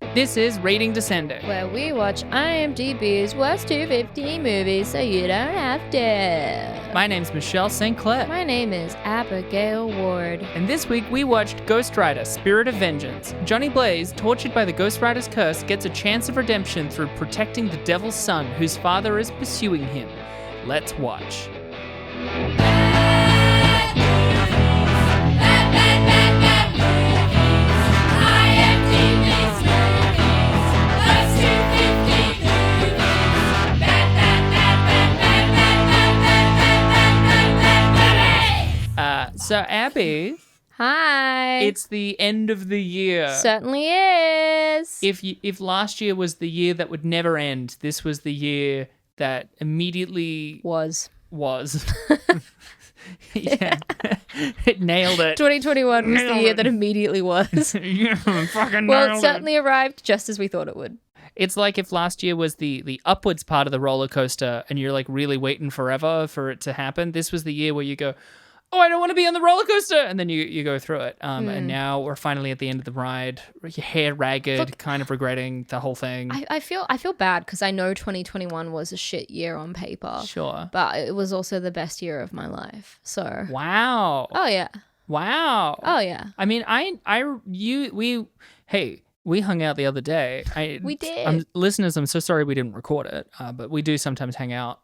This is Rating Descending, where we watch IMDb's worst 250 movies so you don't have to. My name's Michelle St. Clair. My name is Abigail Ward. And this week we watched Ghost Rider, Spirit of Vengeance. Johnny Blaze, tortured by the Ghost Rider's curse, gets a chance of redemption through protecting the devil's son whose father is pursuing him. Let's watch. So Abby, Hi. it's the end of the year. Certainly is. If last year was the year that would never end, this was the year that immediately was. Yeah. It nailed it. 2021 was the year that immediately was. Yeah, fucking Well, nailed it certainly arrived just as we thought it would. It's like if last year was the upwards part of the roller coaster and you're like really waiting forever for it to happen. This was the year where you go, oh, I don't want to be on the roller coaster. And then you go through it. And now we're finally at the end of the ride, your hair ragged, Look, kind of regretting the whole thing. I feel bad because I know 2021 was a shit year on paper. Sure. But it was also the best year of my life. So. Wow. Oh, yeah. Wow. Oh, yeah. I mean, we hung out the other day. We did. Listeners, I'm so sorry we didn't record it, but we do sometimes hang out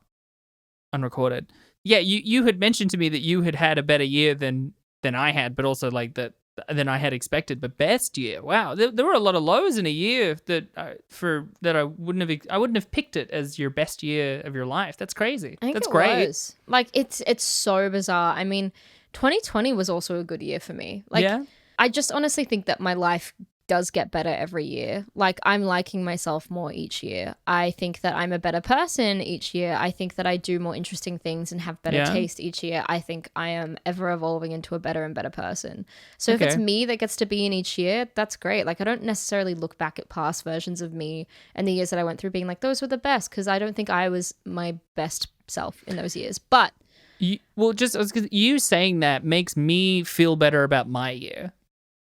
unrecorded. Yeah, you had mentioned to me that you had a better year than I had, but also like than I had expected. But best year, wow, there were a lot of lows in a year that I wouldn't have picked it as your best year of your life. That's crazy. I think That's it great. was. Like it's so bizarre. I mean, 2020 was also a good year for me. Like, yeah? I just honestly think that my life does get better every year. Like, I'm liking myself more each year. I think that I'm a better person each year. I think that I do more interesting things and have better taste each year. I think I am ever evolving into a better and better person. So if it's me that gets to be in each year, that's great. Like, I don't necessarily look back at past versions of me and the years that I went through being like, those were the best, because I don't think I was my best self in those years. But you saying that makes me feel better about my year.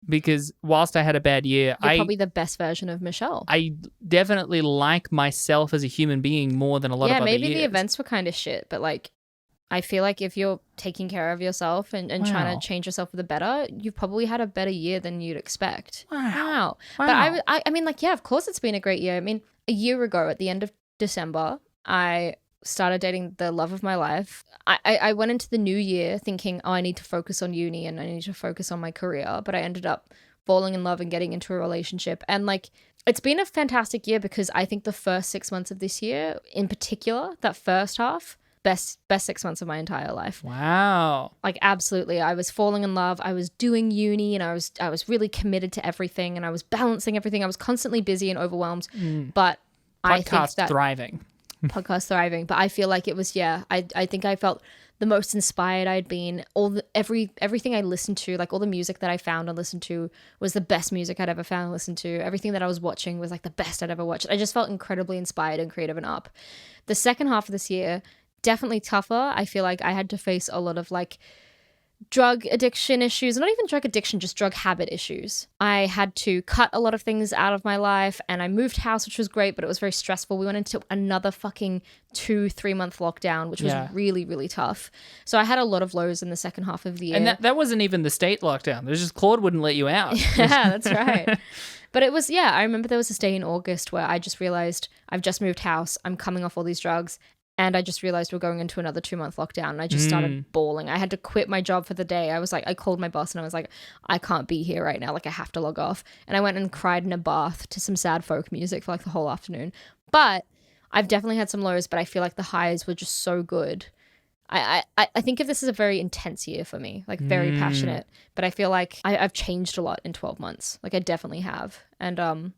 Because whilst I had a bad year, you're probably the best version of Michelle. I definitely like myself as a human being more than a lot of other years. Yeah, maybe the events were kind of shit, but like, I feel like if you're taking care of yourself and trying to change yourself for the better, you've probably had a better year than you'd expect. Wow. But I mean, like, yeah, of course it's been a great year. I mean, a year ago at the end of December, I started dating the love of my life. I went into the new year thinking, oh, I need to focus on uni and I need to focus on my career. But I ended up falling in love and getting into a relationship. And like, it's been a fantastic year because I think the first 6 months of this year, in particular, that first half, best 6 months of my entire life. Wow. Like, absolutely. I was falling in love. I was doing uni and I was really committed to everything and I was balancing everything. I was constantly busy and overwhelmed. But I think that thriving. Podcast thriving. But I feel like it was, I think I felt the most inspired I'd been. Everything I listened to, like all the music that I found and listened to was the best music I'd ever found and listened to. Everything that I was watching was like the best I'd ever watched. I just felt incredibly inspired and creative and up. The second half of this year, definitely tougher. I feel like I had to face a lot of like drug addiction issues, not even drug addiction, just drug habit issues. I had to cut a lot of things out of my life and I moved house, which was great, but it was very stressful. We went into another fucking 2-3 month lockdown, which was really, really tough. So I had a lot of lows in the second half of the year. And that wasn't even the state lockdown. It was just Claude wouldn't let you out. Yeah, that's right. But it was, I remember there was this day in August where I just realized I've just moved house. I'm coming off all these drugs. And I just realized we're going into another 2-month lockdown. And I just started bawling. I had to quit my job for the day. I called my boss and I was like, I can't be here right now. Like, I have to log off. And I went and cried in a bath to some sad folk music for like the whole afternoon. But I've definitely had some lows, but I feel like the highs were just so good. I think of this as a very intense year for me, like very passionate. But I feel like I've changed a lot in 12 months. Like, I definitely have. And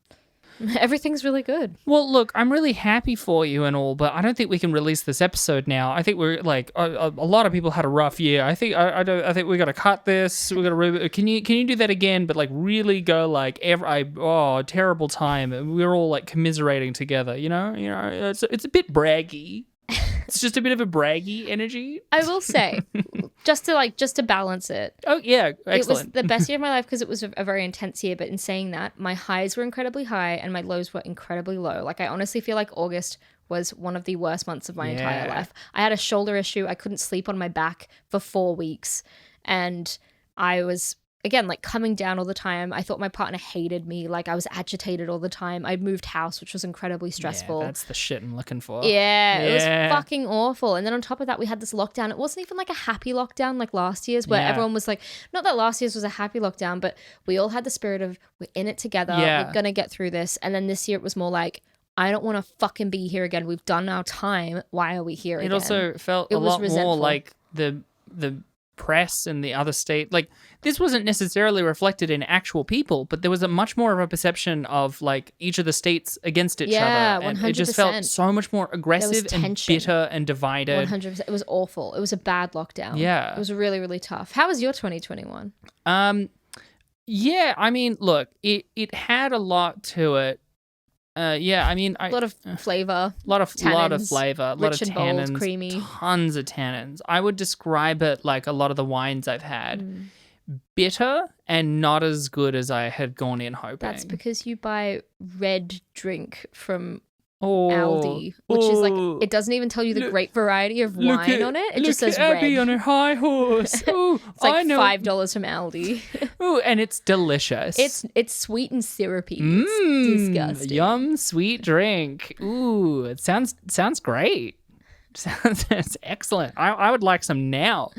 everything's really good. Well, look, I'm really happy for you and all, but I don't think we can release this episode now. I think we're like a lot of people had a rough year. I think I think we got to cut this. We got to can you do that again? But like really go like terrible time. We're all like commiserating together. You know, it's a bit braggy. It's just a bit of a braggy energy. I will say, just to balance it. Oh yeah, excellent. It was the best year of my life because it was a very intense year. But in saying that, my highs were incredibly high and my lows were incredibly low. Like I honestly feel like August was one of the worst months of my entire life. I had a shoulder issue. I couldn't sleep on my back for 4 weeks, and I was, again, like coming down all the time. I thought my partner hated me. Like I was agitated all the time. I'd moved house, which was incredibly stressful. Yeah, that's the shit I'm looking for. Yeah, it was fucking awful. And then on top of that, we had this lockdown. It wasn't even like a happy lockdown like last year's where everyone was like, not that last year's was a happy lockdown, but we all had the spirit of we're in it together. We're going to get through this. And then this year it was more like, I don't want to fucking be here again. We've done our time. Why are we here again? It also felt a lot more like the press and the other state. Like this wasn't necessarily reflected in actual people, but there was a much more of a perception of like each of the states against each other. Yeah, 100%. And it just felt so much more aggressive and bitter and divided. 100%. It was awful. It was a bad lockdown. Yeah. It was really, really tough. How was your 2021? Yeah, I mean, look, it had a lot to it. I mean, a lot of flavor, lot of flavor, a lot of tannins, bold, creamy, tons of tannins. I would describe it like a lot of the wines I've had, bitter and not as good as I had gone in hoping. That's because you buy red drink from Aldi, which is like, it doesn't even tell you the great variety of wine on it. It just says red. Abby on her high horse. Ooh, it's like $5 from Aldi. Ooh, and it's delicious. It's sweet and syrupy. It's disgusting. Yum, sweet drink. Ooh, it sounds great. Sounds excellent. I would like some now.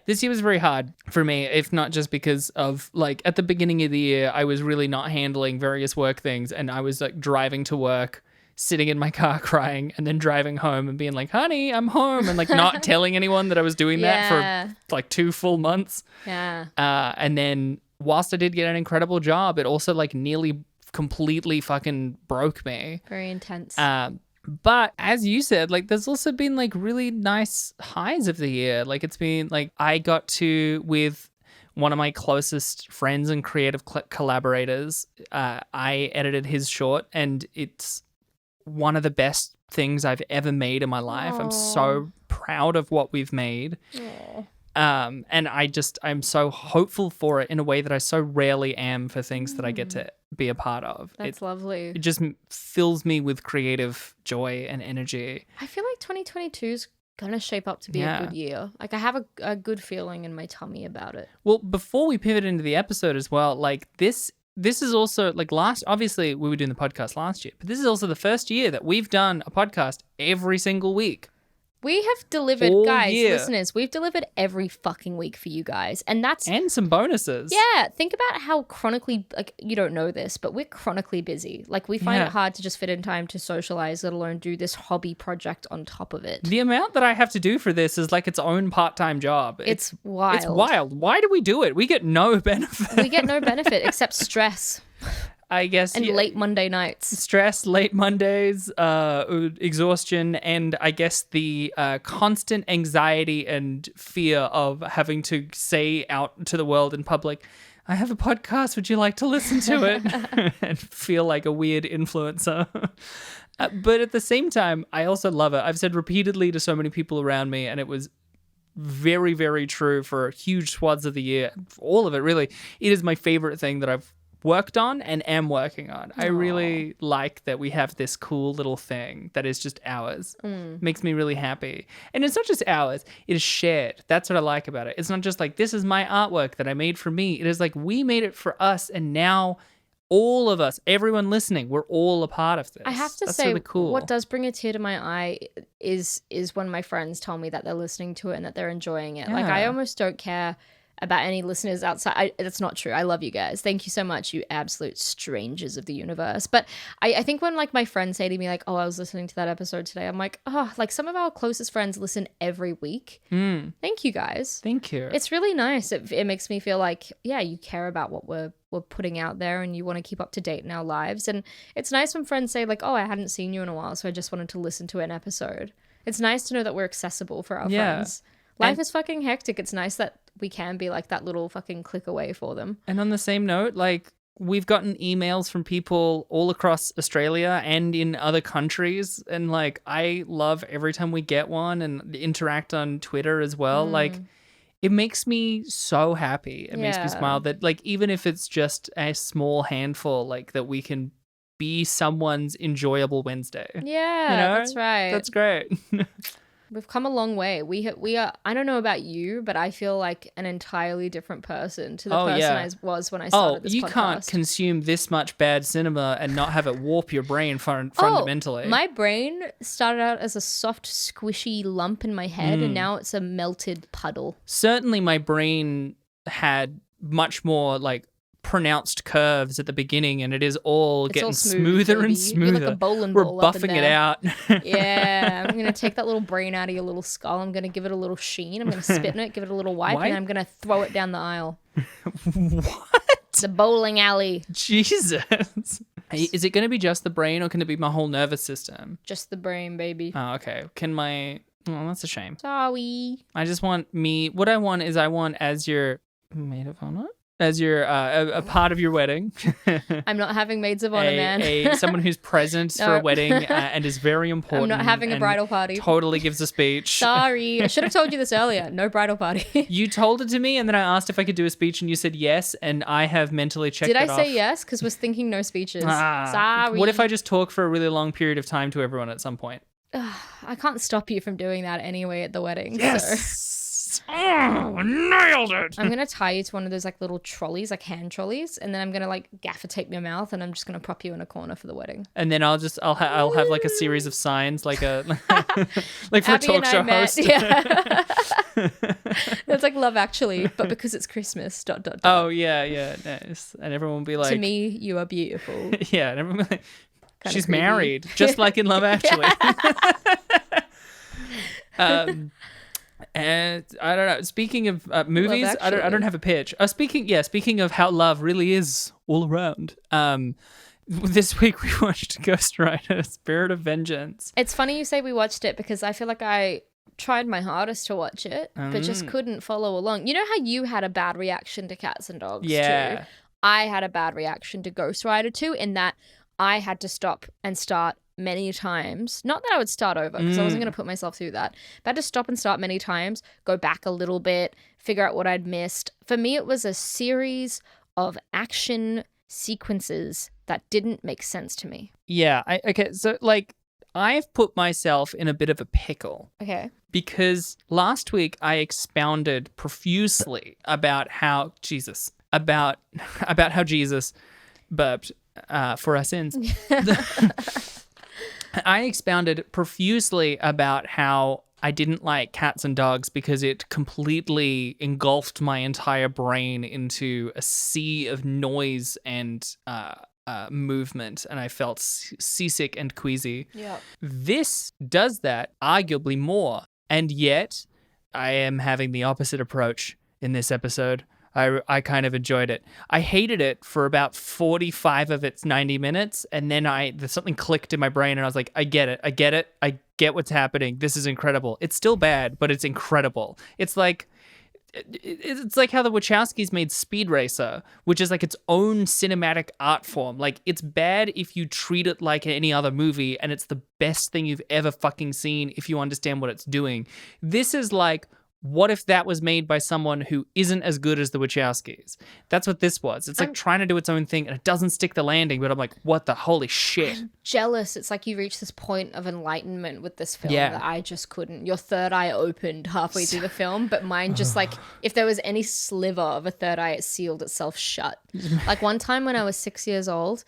This year was very hard for me, if not just because of, like, at the beginning of the year, I was really not handling various work things, and I was, like, driving to work, sitting in my car crying, and then driving home and being like, honey, I'm home, and like not telling anyone that I was doing that for like 2 full months. Yeah. And then whilst I did get an incredible job, it also like nearly completely fucking broke me. Very intense. But as you said, like there's also been like really nice highs of the year. Like it's been like I got to, with one of my closest friends and creative collaborators, I edited his short, and it's one of the best things I've ever made in my life. Aww. I'm so proud of what we've made. And I'm so hopeful for it in a way that I so rarely am for things that I get to be a part of. That's lovely. It just fills me with creative joy and energy. I feel like 2022 is gonna shape up to be a good year. Like I have a good feeling in my tummy about it. Well, before we pivot into the episode as well, like this is also like obviously we were doing the podcast last year, but this is also the first year that we've done a podcast every single week. We have delivered, listeners, we've delivered every fucking week for you guys. And some bonuses. Yeah. Think about how chronically, like, you don't know this, but we're chronically busy. Like, we find it hard to just fit in time to socialize, let alone do this hobby project on top of it. The amount that I have to do for this is like its own part-time job. It's wild. It's wild. Why do we do it? We get no benefit. We get no benefit except stress. I guess. And late Monday nights. Stress, late Mondays, exhaustion, and I guess the constant anxiety and fear of having to say out to the world in public, I have a podcast, would you like to listen to it? And feel like a weird influencer. But at the same time, I also love it. I've said repeatedly to so many people around me, and it was very, very true for huge swaths of the year. All of it, really. It is my favorite thing that I've worked on and am working on. I really like that we have this cool little thing that is just ours. Makes me really happy. And it's not just ours, it is shared. That's what I like about it. It's not just like, this is my artwork that I made for me. It is like, we made it for us, and now all of us, everyone listening, we're all a part of this. I have to say, really cool. What does bring a tear to my eye is when my friends tell me that they're listening to it and that they're enjoying it. Like, I almost don't care about any listeners outside. That's not true. I love you guys. Thank you so much, you absolute strangers of the universe. But I think when like my friends say to me like, oh, I was listening to that episode today, I'm like, oh, like some of our closest friends listen every week. Thank you guys. Thank you. It's really nice. It makes me feel like, yeah, you care about what we're putting out there, and you want to keep up to date in our lives. And it's nice when friends say like, oh, I hadn't seen you in a while, so I just wanted to listen to an episode. It's nice to know that we're accessible for our friends. Life is fucking hectic. It's nice that we can be like that little fucking click away for them. And on the same note, like, we've gotten emails from people all across Australia and in other countries, and like I love every time we get one and interact on Twitter as well. Like it makes me so happy. It makes me smile that like even if it's just a small handful, like that we can be someone's enjoyable Wednesday. Yeah, you know? that's right. That's great. We've come a long way. We are. I don't know about you, but I feel like an entirely different person to the person I was when I started this podcast. You can't consume this much bad cinema and not have it warp your brain fundamentally. My brain started out as a soft, squishy lump in my head, and now it's a melted puddle. Certainly, my brain had much more like pronounced curves at the beginning, and it is all getting smoother and smoother. You're like a bowling We're ball up in buffing it there. out. Yeah, I'm gonna take that little brain out of your little skull. I'm gonna give it a little sheen. I'm gonna spit in it, give it a little wipe, and I'm gonna throw it down the aisle. What? The bowling alley. Jesus. Is it going to be just the brain, or can it be my whole nervous system? Just the brain, baby. Oh, okay. Oh, that's a shame. Sorry. I just want what I want is as your maid of honor, as your a part of your wedding. I'm not having maids of honor, man. Someone who's present for a wedding and is very important. I'm not having a bridal party. Totally gives a speech. Sorry. I should have told you this earlier. No bridal party. You told it to me, and then I asked if I could do a speech, and you said yes, and I have mentally checked it off. Did I say yes? Because we're thinking no speeches. Sorry. What if I just talk for a really long period of time to everyone at some point? I can't stop you from doing that anyway at the wedding. Yes. So. Oh, nailed it. I'm gonna tie you to one of those like little trolleys, like hand trolleys, and then I'm gonna like gaffer tape your mouth, and I'm just gonna prop you in a corner for the wedding. And then I'll have like a series of signs, like a like for Abby a talk show host. Yeah. It's like Love Actually, but because it's Christmas. ... Oh yeah, nice. And everyone will be like, to me, you are beautiful. Yeah, and everyone will be like, Kinda she's creepy. married, just like in Love Actually. And I don't know. Speaking of movies, I don't have a pitch. Speaking of how love really is all around. This week we watched Ghost Rider: Spirit of Vengeance. It's funny you say we watched it because I feel like I tried my hardest to watch it, but just couldn't follow along. You know how you had a bad reaction to Cats and Dogs too? I had a bad reaction to Ghost Rider too, in that I had to stop and start many times. Not that I would start over, because I wasn't going to put myself through that. But I had to stop and start many times, go back a little bit, figure out what I'd missed. For me, it was a series of action sequences that didn't make sense to me. Yeah. Okay. So, like, I've put myself in a bit of a pickle. Okay. Because last week I expounded profusely about how Jesus burped for our sins. I expounded profusely about how I didn't like Cats and Dogs because it completely engulfed my entire brain into a sea of noise and movement, and I felt seasick and queasy. Yeah. This does that arguably more, and yet I am having the opposite approach in this episode. I kind of enjoyed it. I hated it for about 45 of its 90 minutes, and then something clicked in my brain, and I was like, I get it. I get what's happening. This is incredible. It's still bad, but it's incredible. It's like how the Wachowskis made Speed Racer, which is like its own cinematic art form. Like, it's bad if you treat it like any other movie, and it's the best thing you've ever fucking seen if you understand what it's doing. This is like, what if that was made by someone who isn't as good as the Wachowskis? That's what this was. It's like trying to do its own thing, and it doesn't stick the landing, but I'm like, what the holy shit? I'm jealous. It's like you reach this point of enlightenment with this film that I just couldn't. Your third eye opened halfway through the film, but mine just like, if there was any sliver of a third eye, it sealed itself shut. Like one time when I was 6 years old,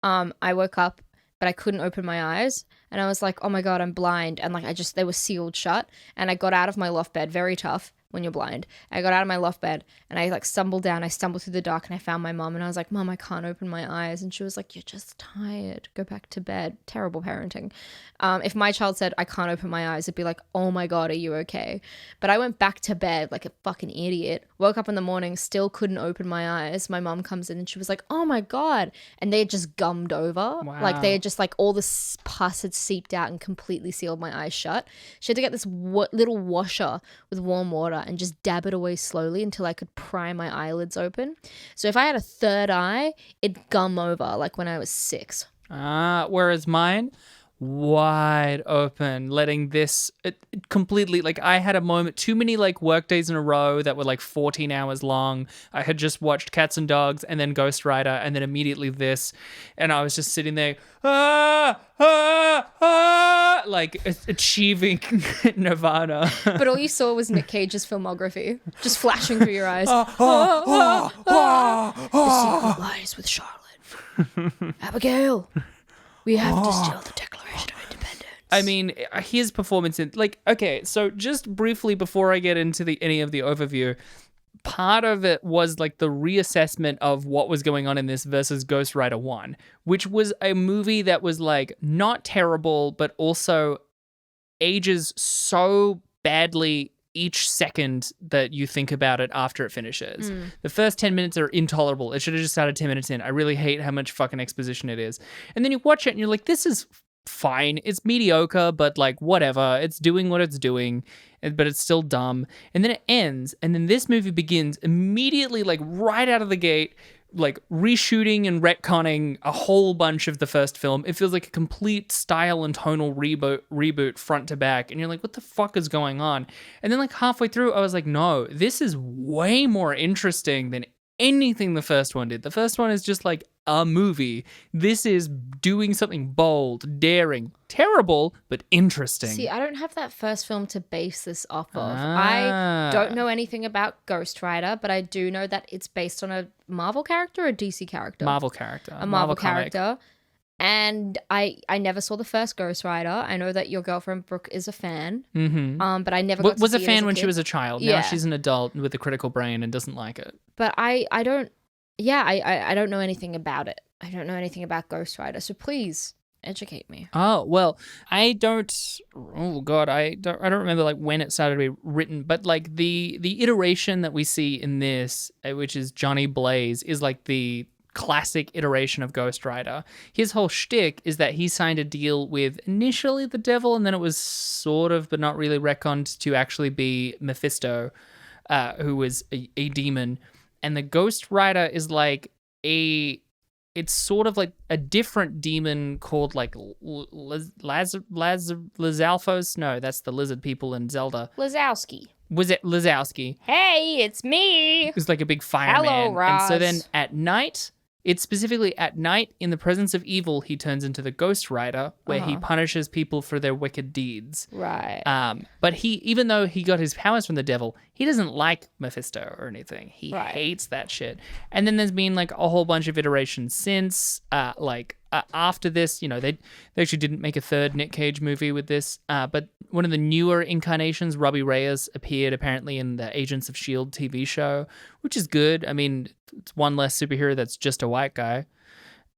I woke up, but I couldn't open my eyes. And I was like, oh my God, I'm blind. And like, they were sealed shut. And I got out of my loft bed, very tough when you're blind. I got out of my loft bed and I like stumbled down. I stumbled through the dark and I found my mom and I was like, Mom, I can't open my eyes. And she was like, you're just tired. Go back to bed. Terrible parenting. If my child said, I can't open my eyes, it'd be like, oh my God, are you okay? But I went back to bed like a fucking idiot. Woke up in the morning, still couldn't open my eyes. My mom comes in and she was like, oh my God. And they had just gummed over. Wow. Like they had just like all the pus had seeped out and completely sealed my eyes shut. She had to get this little washer with warm water water and just dab it away slowly until I could pry my eyelids open. So if I had a third eye, it'd gum over like when I was 6. Whereas mine, wide open, letting this it completely, like, I had a moment, too many like work days in a row that were like 14 hours long. I had just watched Cats and Dogs and then Ghost Rider and then immediately this, and I was just sitting there like achieving nirvana. But all you saw was Nick Cage's filmography just flashing through your eyes. The secret lies with Charlotte. Abigail, we have to steal the Declaration of Independence. I mean, his performance in, like, okay, so just briefly before I get into any of the overview, part of it was like the reassessment of what was going on in this versus Ghost Rider 1, which was a movie that was like not terrible, but also ages so badly each second that you think about it after it finishes. The first 10 minutes are intolerable. It should have just started 10 minutes in. I really hate how much fucking exposition it is. And then you watch it and you're like, this is fine. It's mediocre, but like whatever. It's doing what it's doing, but it's still dumb. And then it ends, and then this movie begins immediately, like right out of the gate, like reshooting and retconning a whole bunch of the first film. It feels like a complete style and tonal reboot front to back. And you're like, what the fuck is going on? And then like halfway through, I was like, no, this is way more interesting than anything the first one did. The first one is just like a movie. This is doing something bold, daring, terrible, but interesting. See, I don't have that first film to base this off of. I don't know anything about Ghost Rider, but I do know that it's based on a Marvel character or a DC character? Marvel character. A Marvel comic. character. And I never saw the first Ghost Rider. I know that your girlfriend Brooke is a fan. But I never got to was see a it fan as a when kid. she was a child. Yeah. Now she's an adult with a critical brain and doesn't like it. But I don't know anything about it. I don't know anything about Ghost Rider. So please educate me. Oh, well, I don't remember like when it started to be written, but like the iteration that we see in this, which is Johnny Blaze, is like the classic iteration of Ghost Rider. His whole shtick is that he signed a deal with initially the devil, and then it was sort of, but not really, retconned to actually be Mephisto, who was a demon. And the Ghost Rider is like it's sort of like a different demon called like Lazalfos? No, that's the lizard people in Zelda. Lazowski. Was it Lazowski? Hey, it's me. It was like a big fireman. Hello, Roz. And so then at night, it's specifically at night, in the presence of evil, he turns into the Ghost Rider, where he punishes people for their wicked deeds. Right. But he, even though he got his powers from the devil, he doesn't like Mephisto or anything. He hates that shit. And then there's been like a whole bunch of iterations since, after this, you know, they actually didn't make a third Nick Cage movie with this, but one of the newer incarnations, Robbie Reyes, appeared apparently in the Agents of S.H.I.E.L.D. TV show, which is good. I mean, it's one less superhero that's just a white guy.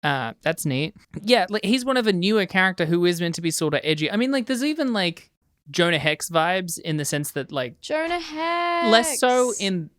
That's neat. Yeah, like he's one of a newer character who is meant to be sort of edgy. I mean, like there's even like Jonah Hex vibes in the sense that like Jonah Hex. less so in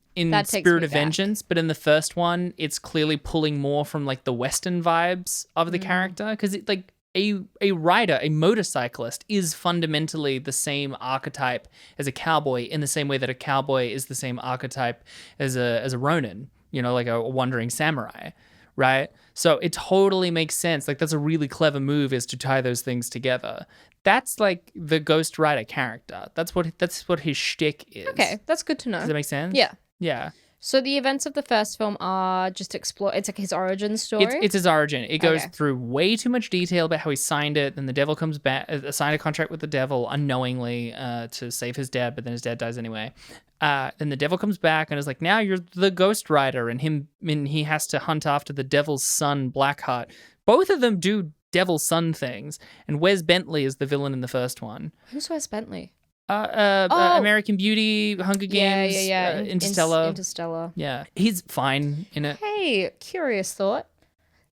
Spirit of back. Vengeance, but in the first one, it's clearly pulling more from like the Western vibes of the character, because it like a rider, a motorcyclist, is fundamentally the same archetype as a cowboy, in the same way that a cowboy is the same archetype as a Ronin, you know, like a wandering samurai, right? So it totally makes sense. Like that's a really clever move, is to tie those things together. That's like the Ghost Rider character. That's what his shtick is. Okay, that's good to know. Does that make sense? Yeah. Yeah. So the events of the first film are just explore. It's like his origin story. It's his origin. It goes through way too much detail about how he signed it. Then the devil comes back, signed a contract with the devil unknowingly to save his dad, but then his dad dies anyway. Then the devil comes back and is like, now you're the Ghost Rider, and he has to hunt after the devil's son, Blackheart. Both of them do devil's son things, and Wes Bentley is the villain in the first one. Who's Wes Bentley? American Beauty, Hunger Games, Yeah. Interstellar. Interstellar. Yeah, he's fine in it. Hey, curious thought.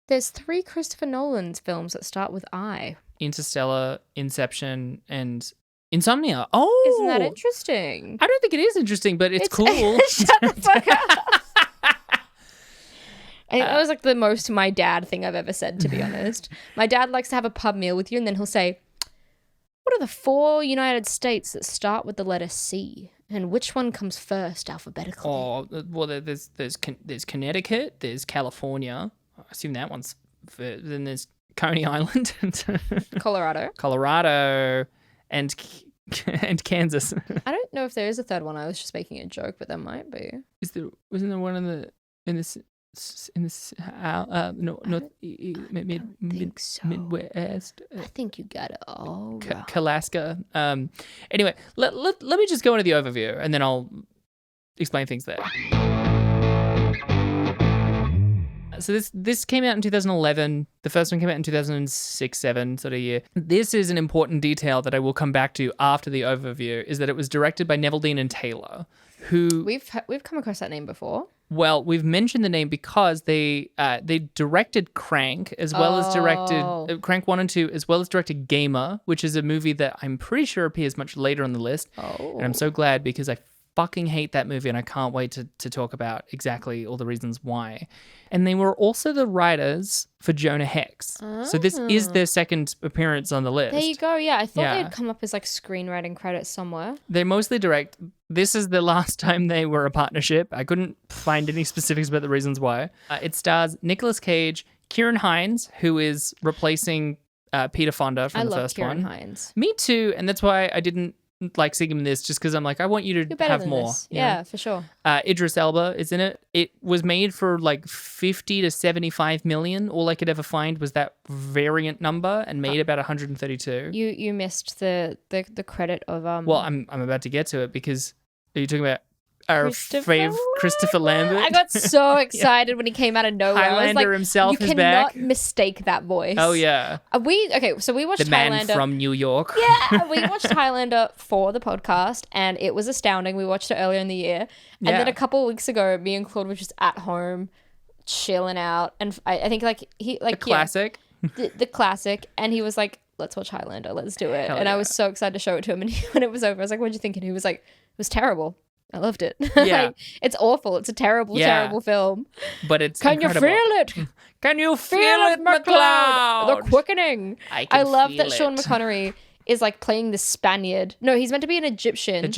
There's 3 Christopher Nolan films that start with I. Interstellar, Inception, and Insomnia. Oh! Isn't that interesting? I don't think it is interesting, but it's cool. Shut the fuck up. I think that was like the most my dad thing I've ever said, to be honest. My dad likes to have a pub meal with you, and then he'll say, what are the 4 United States that start with the letter C? And which one comes first alphabetically? Oh, well, there's Connecticut, there's California. I assume that one's first. Then there's Coney Island, Colorado. and and Kansas. I don't know if there is a third one. I was just making a joke, but there might be. Wasn't there one in this no, not Midwest? I think you got it all wrong. Alaska. Anyway, let me just go into the overview and then I'll explain things there. So this came out in 2011. The first one came out in 2006-7 sort of year. This is an important detail that I will come back to after the overview, is that it was directed by Neville Dean and Taylor, who... We've come across that name before. Well, we've mentioned the name because they directed Crank as well as directed Crank 1 and 2, as well as directed Gamer, which is a movie that I'm pretty sure appears much later on the list. And I'm so glad because I fucking hate that movie and I can't wait to talk about exactly all the reasons why. And they were also the writers for Jonah Hex. So this is their second appearance on the list. There you go. Yeah, I thought they'd come up as like screenwriting credits somewhere. They mostly direct. This is the last time they were a partnership. I couldn't find any specifics about the reasons why. It stars Nicolas Cage, Kieran Hines, who is replacing Peter Fonda from the first Kieran one. Hines. Me too, and that's why I didn't like seeing him in this, just because I'm like, I want you to have more. Yeah, for sure. Idris Elba is in it. It was made for like 50 to 75 million. All I could ever find was that variant number, and made about 132. You missed the credit of Well, I'm about to get to it because are you talking about our favorite Christopher Lambert? I got so excited when he came out of nowhere. Highlander I was like, himself you is cannot back. mistake that voice. Oh yeah. So we watched the man Highlander from New York. Yeah, we watched Highlander for the podcast, and it was astounding. We watched it earlier in the year, and then a couple of weeks ago, me and Claude were just at home, chilling out, and I think The classic. the classic, and he was like, "Let's watch Highlander, let's do it." Hell and yeah. I was so excited to show it to him, and when it was over, I was like, "What'd you think?" And he was like, "It was terrible. I loved it." Yeah. Like, it's awful. It's a terrible, terrible film. But it's Can incredible. you feel it? Can you feel it, McLeod? The quickening. I love feel that Sean it. McConaughey is like playing the Spaniard. No, he's meant to be an Egyptian in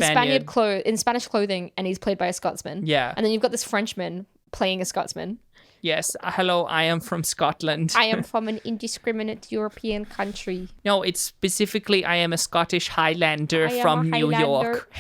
Spaniard. in Spanish clothing, and he's played by a Scotsman. Yeah. And then you've got this Frenchman playing a Scotsman. Yes. Hello, I am from Scotland. I am from an indiscriminate European country. No, it's specifically I am a Scottish Highlander from New York.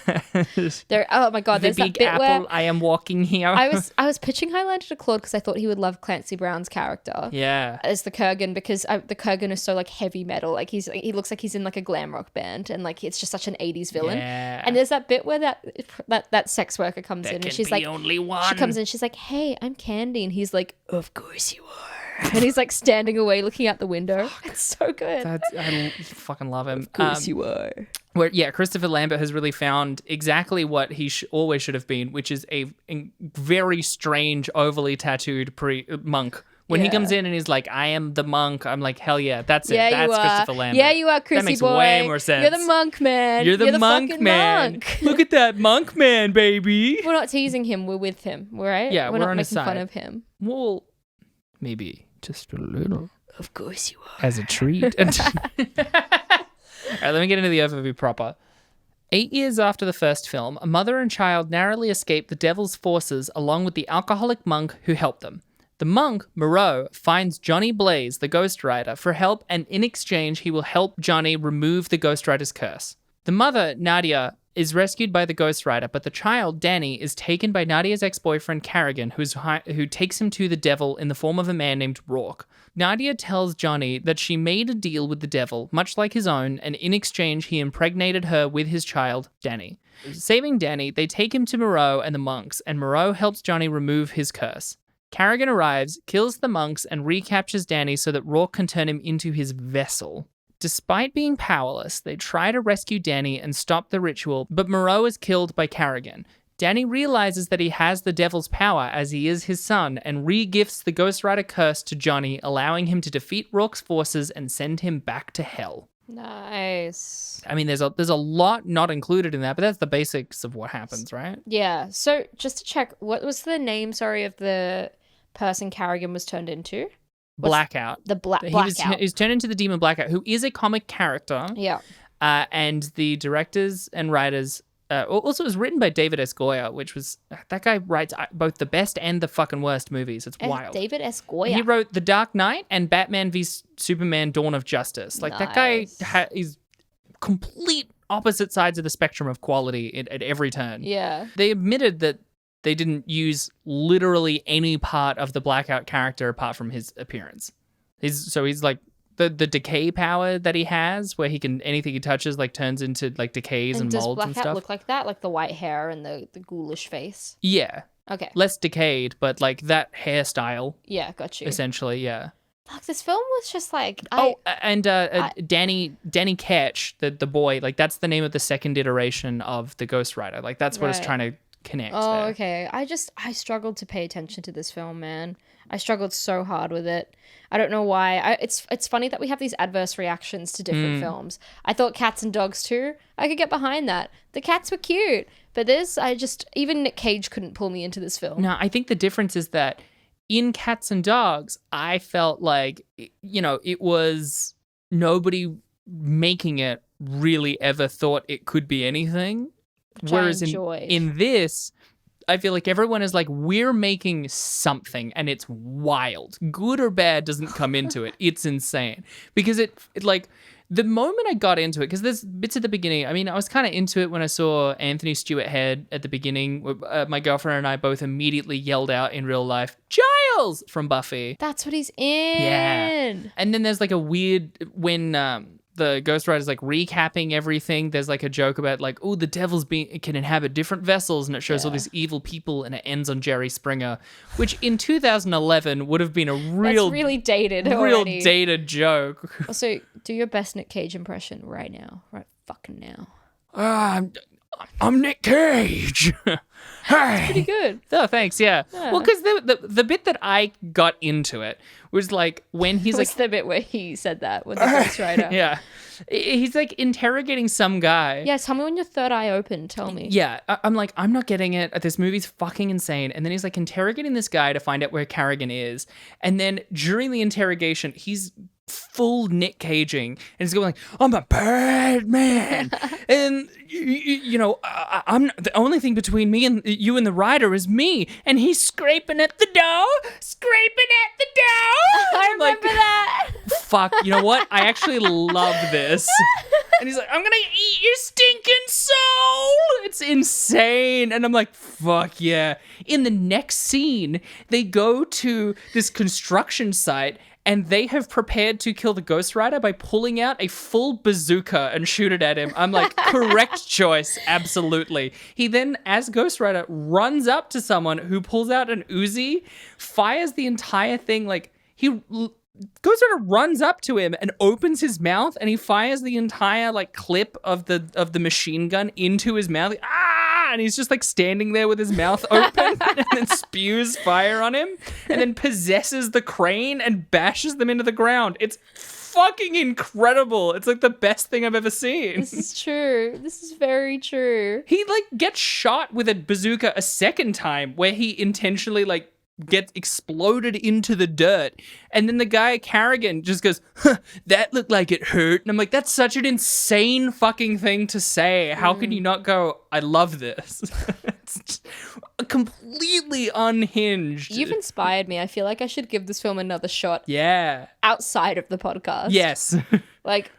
Oh my god, The there's that Big bit Apple, where I am walking here. I was pitching Highlander to Claude because I thought he would love Clancy Brown's character. Yeah. As the Kurgan, because the Kurgan is so like heavy metal, like he looks like he's in like a glam rock band, and like it's just such an 80s villain. Yeah. And there's that bit where that sex worker comes in and she's like, only one. she comes in, she's like, "Hey, I'm Candy," and he's like, "Of course you are," and he's like standing away looking out the window. It's so good. I fucking love him. Of course you are. Where Christopher Lambert has really found exactly what he always should have been, which is a very strange, overly tattooed monk. When he comes in and he's like, "I am the monk," I'm like, hell yeah, that's it. That's Christopher Lambert. Yeah, you are, Chrissy That makes boy. way more sense. You're the monk man. You're the monk fucking man. monk. Look at that monk man, baby. We're not teasing him. We're with him, right? Yeah, we're not on his making fun side. of him. Well, maybe just a little. Of course you are. As a treat. All right, let me get into the overview proper. 8 years after the first film, a mother and child narrowly escape the devil's forces along with the alcoholic monk who helped them. The monk, Moreau, finds Johnny Blaze, the Ghost Rider, for help, and in exchange, he will help Johnny remove the Ghost Rider's curse. The mother, Nadia, is rescued by the Ghost Rider, but the child, Danny, is taken by Nadia's ex-boyfriend, Carrigan, who takes him to the devil in the form of a man named Rourke. Nadia tells Johnny that she made a deal with the devil, much like his own, and in exchange, he impregnated her with his child, Danny. Saving Danny, they take him to Moreau and the monks, and Moreau helps Johnny remove his curse. Carrigan arrives, kills the monks, and recaptures Danny so that Rourke can turn him into his vessel. Despite being powerless, they try to rescue Danny and stop the ritual, but Moreau is killed by Carrigan. Danny realizes that he has the devil's power as he is his son and re-gifts the Ghost Rider curse to Johnny, allowing him to defeat Rourke's forces and send him back to hell. Nice. I mean, there's a lot not included in that, but that's the basics of what happens, right? Yeah. So just to check, what was the name, of the person Carrigan was turned into? Blackout. Blackout. He's turned into the demon Blackout, who is a comic character. Yeah. And the directors and writers Also, it was written by David S. Goyer, which was that guy writes both the best and the fucking worst movies. It's wild. David S. Goyer. He wrote The Dark Knight and Batman v Superman: Dawn of Justice. Like that guy is complete opposite sides of the spectrum of quality at every turn. Yeah. They admitted that they didn't use literally any part of the Blackout character apart from his appearance. He's like the decay power that he has, where he can anything he touches like turns into like decays and molds and stuff. Does Blackout look like that? Like the white hair and the ghoulish face? Yeah. Okay. Less decayed, but like that hairstyle. Yeah, got you. Essentially, yeah. Fuck, this film was just like... Danny Ketch, the boy, like that's the name of the second iteration of the Ghost Rider. Like that's what it's trying to connect. Oh, there. okay. I struggled to pay attention to this film, man. I struggled so hard with it. I don't know why. It's funny that we have these adverse reactions to different films. I thought Cats and Dogs too. I could get behind that. The cats were cute. But this, even Nick Cage couldn't pull me into this film. No, I think the difference is that in Cats and Dogs, I felt like, it was nobody making it really ever thought it could be anything. Whereas in this, I feel like everyone is like, we're making something and it's wild. Good or bad doesn't come into it. It's insane. Because it like, the moment I got into it, because there's bits at the beginning, I mean, I was kind of into it when I saw Anthony Stewart Head at the beginning. My girlfriend and I both immediately yelled out in real life, Giles, from Buffy. That's what he's in. Yeah. And then there's like a weird, when the Ghost Rider's like recapping everything, there's like a joke about like, oh, the devil's can inhabit different vessels, and it shows all these evil people, and it ends on Jerry Springer, which in 2011 would have been a That's really dated real dated joke. Also, do your best Nick Cage impression right now. Right fucking now. I'm Nick Cage. Hey. Pretty good. Oh, thanks. Yeah. Well, because the bit that I got into it was like when he's What's the bit where he said that with the Ghost Rider? Yeah. He's like interrogating some guy. Yeah, tell me when your third eye opened. Tell me. Yeah. I'm like, I'm not getting it. This movie's fucking insane. And then he's like interrogating this guy to find out where Carrigan is. And then during the interrogation, he's full Nick Caging, and he's going like, I'm a bad man, and I'm the only thing between me and you and the rider is me, and he's scraping at the door. I remember that. Fuck, you know what? I actually love this. And he's like, I'm gonna eat your stinking soul. It's insane. And I'm like, fuck yeah. In the next scene, they go to this construction site, and they have prepared to kill the Ghost Rider by pulling out a full bazooka and shoot it at him. I'm like, correct choice, absolutely. He then, as Ghost Rider, runs up to someone who pulls out an Uzi, fires the entire thing. Like, Ghost Rider runs up to him and opens his mouth, and he fires the entire like clip of the machine gun into his mouth. Like, and he's just like standing there with his mouth open and then spews fire on him and then possesses the crane and bashes them into the ground. It's fucking incredible. It's like the best thing I've ever seen. This is true. This is very true. He like gets shot with a bazooka a second time where he intentionally like gets exploded into the dirt, and then the guy Carrigan just goes, huh, that looked like it hurt. And I'm like, that's such an insane fucking thing to say. How can you not go, I love this? It's just completely unhinged. You've inspired me. I feel like I should give this film another shot. Yeah. Outside of the podcast. Yes. Like,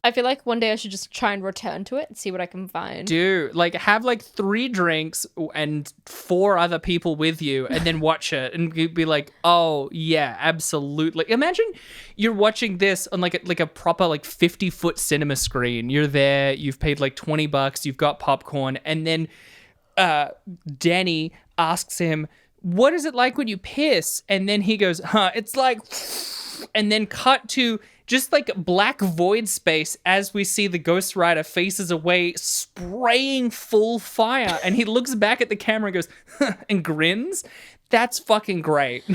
I feel like one day I should just try and return to it and see what I can find. Do like have like 3 drinks and 4 other people with you, and then watch it and be like, oh yeah, absolutely. Imagine you're watching this on like a proper like 50-foot cinema screen. You're there, you've paid like $20, you've got popcorn, and then Danny asks him, what is it like when you piss? And then he goes, it's like, and then cut to just like black void space as we see the Ghost Rider faces away, spraying full fire. And he looks back at the camera and goes, and grins. That's fucking great.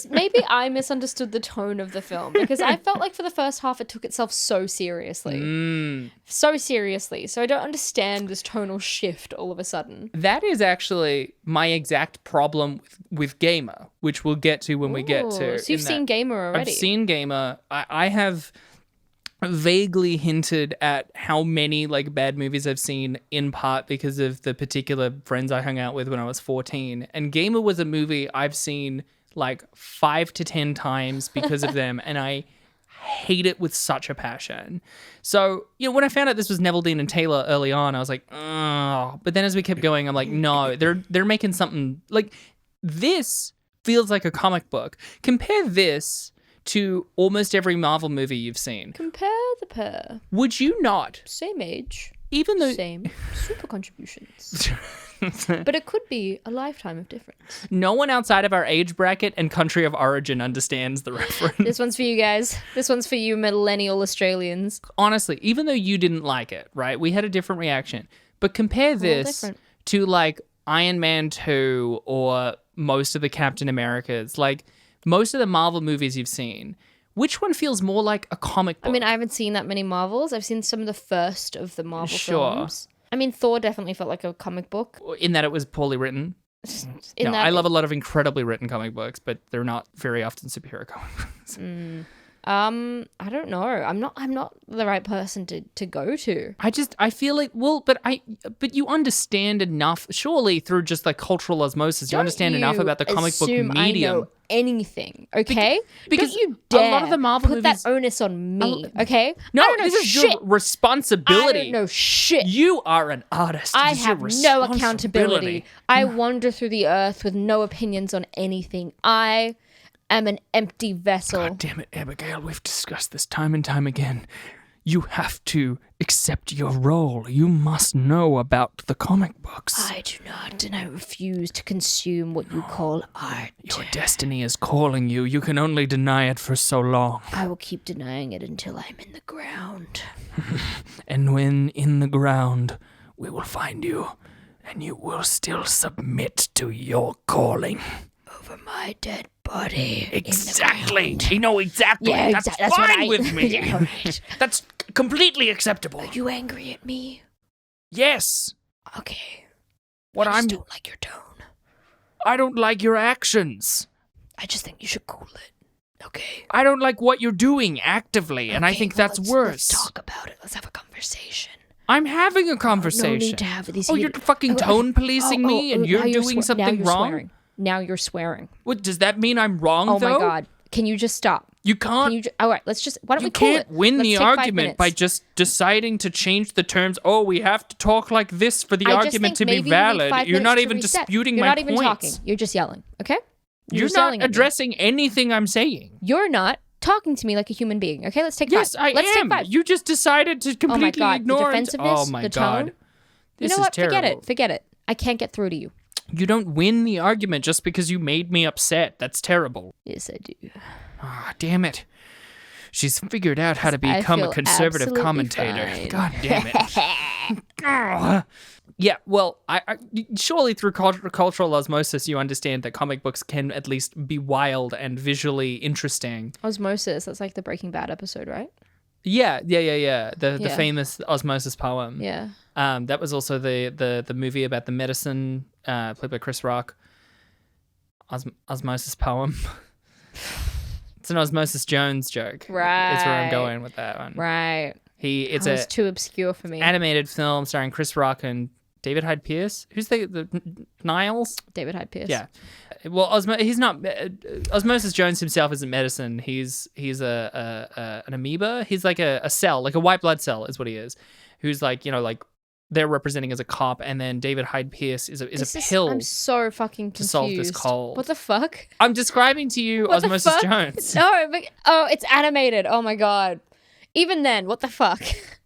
Maybe I misunderstood the tone of the film, because I felt like for the first half it took itself so seriously. So seriously. So I don't understand this tonal shift all of a sudden. That is actually my exact problem with Gamer, which we'll get to when we get to. So you've seen Gamer already? I've seen Gamer. I have vaguely hinted at how many like bad movies I've seen, in part because of the particular friends I hung out with when I was 14. And Gamer was a movie I've seen like 5 to 10 times because of them, and I hate it with such a passion. So, when I found out this was Neville Dean and Taylor early on, I was like, oh. But then as we kept going, I'm like, no, they're making something like this feels like a comic book. Compare this to almost every Marvel movie you've seen. Compare the pair. Would you not? Same age. Even though... Same super contributions. But it could be a lifetime of difference. No one outside of our age bracket and country of origin understands the reference. This one's for you guys. This one's for you millennial Australians. Honestly, even though you didn't like it, right? We had a different reaction. But compare this to like Iron Man 2 or most of the Captain Americas. Like most of the Marvel movies you've seen, which one feels more like a comic book? I mean, I haven't seen that many Marvels. I've seen some of the first of the Marvel films. I mean, Thor definitely felt like a comic book. In that it was poorly written. I love a lot of incredibly written comic books, but they're not very often superhero comic books. I don't know. I'm not the right person to go to. I feel like, but you understand enough, surely through just like cultural osmosis, you understand enough about the comic book medium. I know anything, okay? Because don't you dare a lot of the Marvel put movies, that onus on me, okay? No, I don't know this is shit. your responsibility. I don't know shit. You are an artist. I have no accountability. I wander through the earth with no opinions on anything. I am an empty vessel. God damn it, Abigail. We've discussed this time and time again. You have to accept your role. You must know about the comic books. I do not, and I refuse to consume what you call art. Your destiny is calling you. You can only deny it for so long. I will keep denying it until I'm in the ground. And when in the ground, we will find you, and you will still submit to your calling. Over my dead body. Exactly. You know exactly. Yeah, that's fine with me. Yeah, right. That's completely acceptable. Are you angry at me? Yes. Okay. What I just don't like your tone. I don't like your actions. I just think you should cool it. Okay. I don't like what you're doing actively, and I think that's worse. Let's talk about it. Let's have a conversation. I'm having a conversation. No need to have these. You're fucking tone policing me, and you're doing something wrong. Swearing. Now you're swearing. What does that mean? I'm wrong, though? Oh my god! Can you just stop? You can't. All right, let's just. Why don't we call it? You can't win the argument by just deciding to change the terms. Oh, we have to talk like this for the argument to be valid. You're not even disputing my points. You're not even talking. You're just yelling. Okay? You're not addressing anything I'm saying. You're not talking to me like a human being. Okay, let's take 5. Yes, I am. You just decided to completely ignore the defensiveness, Oh my the god. tone. This you know what? is terrible. Forget it. I can't get through to you. You don't win the argument just because you made me upset. That's terrible. Yes, I do. Ah, damn it. She's figured out how to become a conservative commentator. Fine. God damn it. Yeah, well, I surely through cultural osmosis, you understand that comic books can at least be wild and visually interesting. Osmosis, that's like the Breaking Bad episode, right? Yeah. The famous Osmosis poem. Yeah. That was also the movie about the medicine played by Chris Rock. Osmosis poem. It's an Osmosis Jones joke. Right. It's where I'm going with that one. Right. It's too obscure for me. Animated film starring Chris Rock and David Hyde Pierce. Who's the Niles? David Hyde Pierce. Yeah. Well, he's not. Osmosis Jones himself isn't medicine. He's an amoeba. He's like a cell, like a white blood cell, is what he is. Who's like they're representing as a cop, and then David Hyde Pierce is a pill. I'm so fucking confused. To solve this cold. What the fuck? I'm describing to you what Osmosis Jones. No, it's animated. Oh my god. Even then, what the fuck?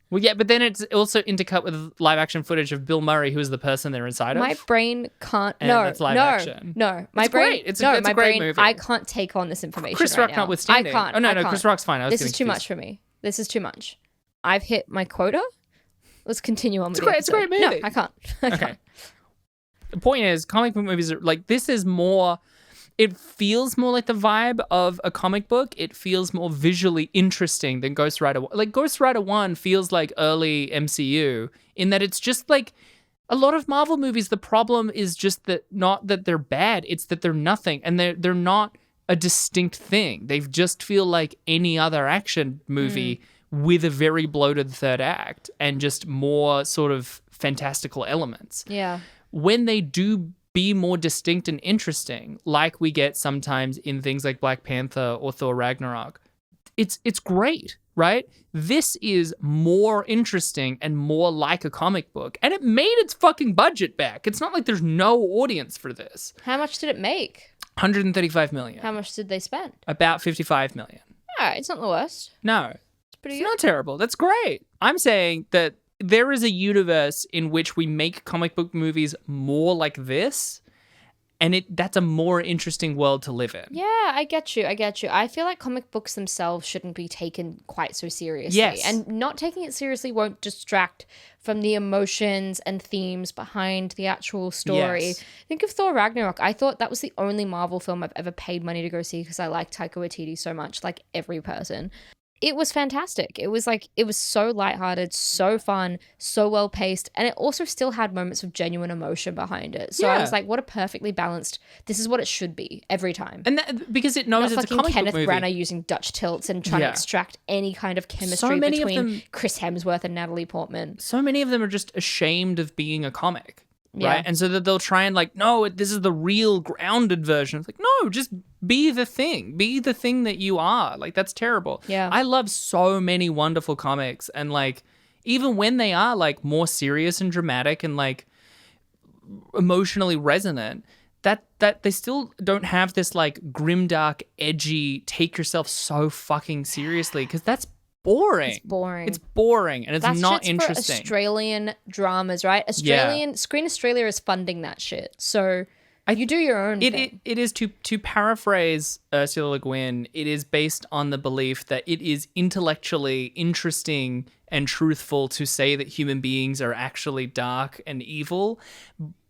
Well, yeah, but then it's also intercut with live action footage of Bill Murray, who is the person they're inside of. My brain can't. And that's live action. No, my brain. Great. It's a great movie. I can't take on this information. Chris Rock notwithstanding. I can't. Oh no, Chris Rock's fine. This is too much for me. This is too much. I've hit my quota. Let's continue on with it. It's a great movie. No, I can't. Okay. The point is, comic book movies are like, this is more. It feels more like the vibe of a comic book. It feels more visually interesting than Ghost Rider. Like Ghost Rider 1 feels like early MCU in that it's just like a lot of Marvel movies. The problem is just that not that they're bad. It's that they're nothing and they're not a distinct thing. They just feel like any other action movie with a very bloated third act and just more sort of fantastical elements. Yeah. When they do be more distinct and interesting, like we get sometimes in things like Black Panther or Thor Ragnarok, it's great, right? This is more interesting and more like a comic book, and it made its fucking budget back. It's not like there's no audience for this. How much did it make? 135 million. How much did they spend? About 55 million. Alright, it's not the worst. No, It's pretty it's good. not terrible. That's great. I'm saying that there is a universe in which we make comic book movies more like this, and that's a more interesting world to live in. Yeah, I get you. I feel like comic books themselves shouldn't be taken quite so seriously. Yes. And not taking it seriously won't distract from the emotions and themes behind the actual story. Yes. Think of Thor Ragnarok. I thought that was the only Marvel film I've ever paid money to go see because I like Taika Waititi so much, like every person. It was fantastic. It was so lighthearted, so fun, so well paced, and it also still had moments of genuine emotion behind it. So I was like, what a perfectly balanced, this is what it should be every time. And because it knows Not it's a fucking comic Kenneth book movie. Branagh using Dutch tilts and trying to extract any kind of chemistry many of between them- Chris Hemsworth and Natalie Portman. So many of them are just ashamed of being a comic. Yeah. Right. And so that they'll try and like, no, this is the real grounded version. It's like, no, just be the thing. Be the thing that you are. Like, that's terrible. Yeah. I love so many wonderful comics. And like, even when they are like more serious and dramatic and like emotionally resonant, that they still don't have this like grimdark, edgy, take yourself so fucking seriously, because that's boring. It's boring. It's boring and it's That not shit's interesting. for Australian dramas, right? Screen Australia is funding that shit. So you do your own thing. It is, to paraphrase Ursula Le Guin, it is based on the belief that it is intellectually interesting and truthful to say that human beings are actually dark and evil.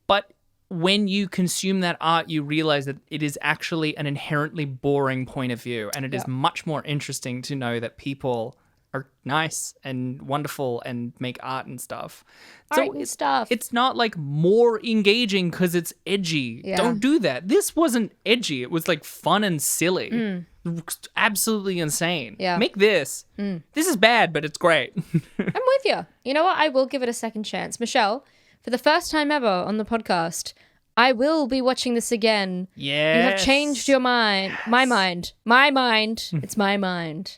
But when you consume that art, you realize that it is actually an inherently boring point of view. And it is much more interesting to know that people are nice and wonderful and make art and stuff. Art and stuff. It's not like more engaging because it's edgy. Yeah. Don't do that. This wasn't edgy. It was like fun and silly. Absolutely insane. Yeah. Make this. This is bad, but it's great. I'm with you. You know what? I will give it a second chance. Michelle, for the first time ever on the podcast, I will be watching this again. Yes. You have changed your mind. My mind. It's my mind.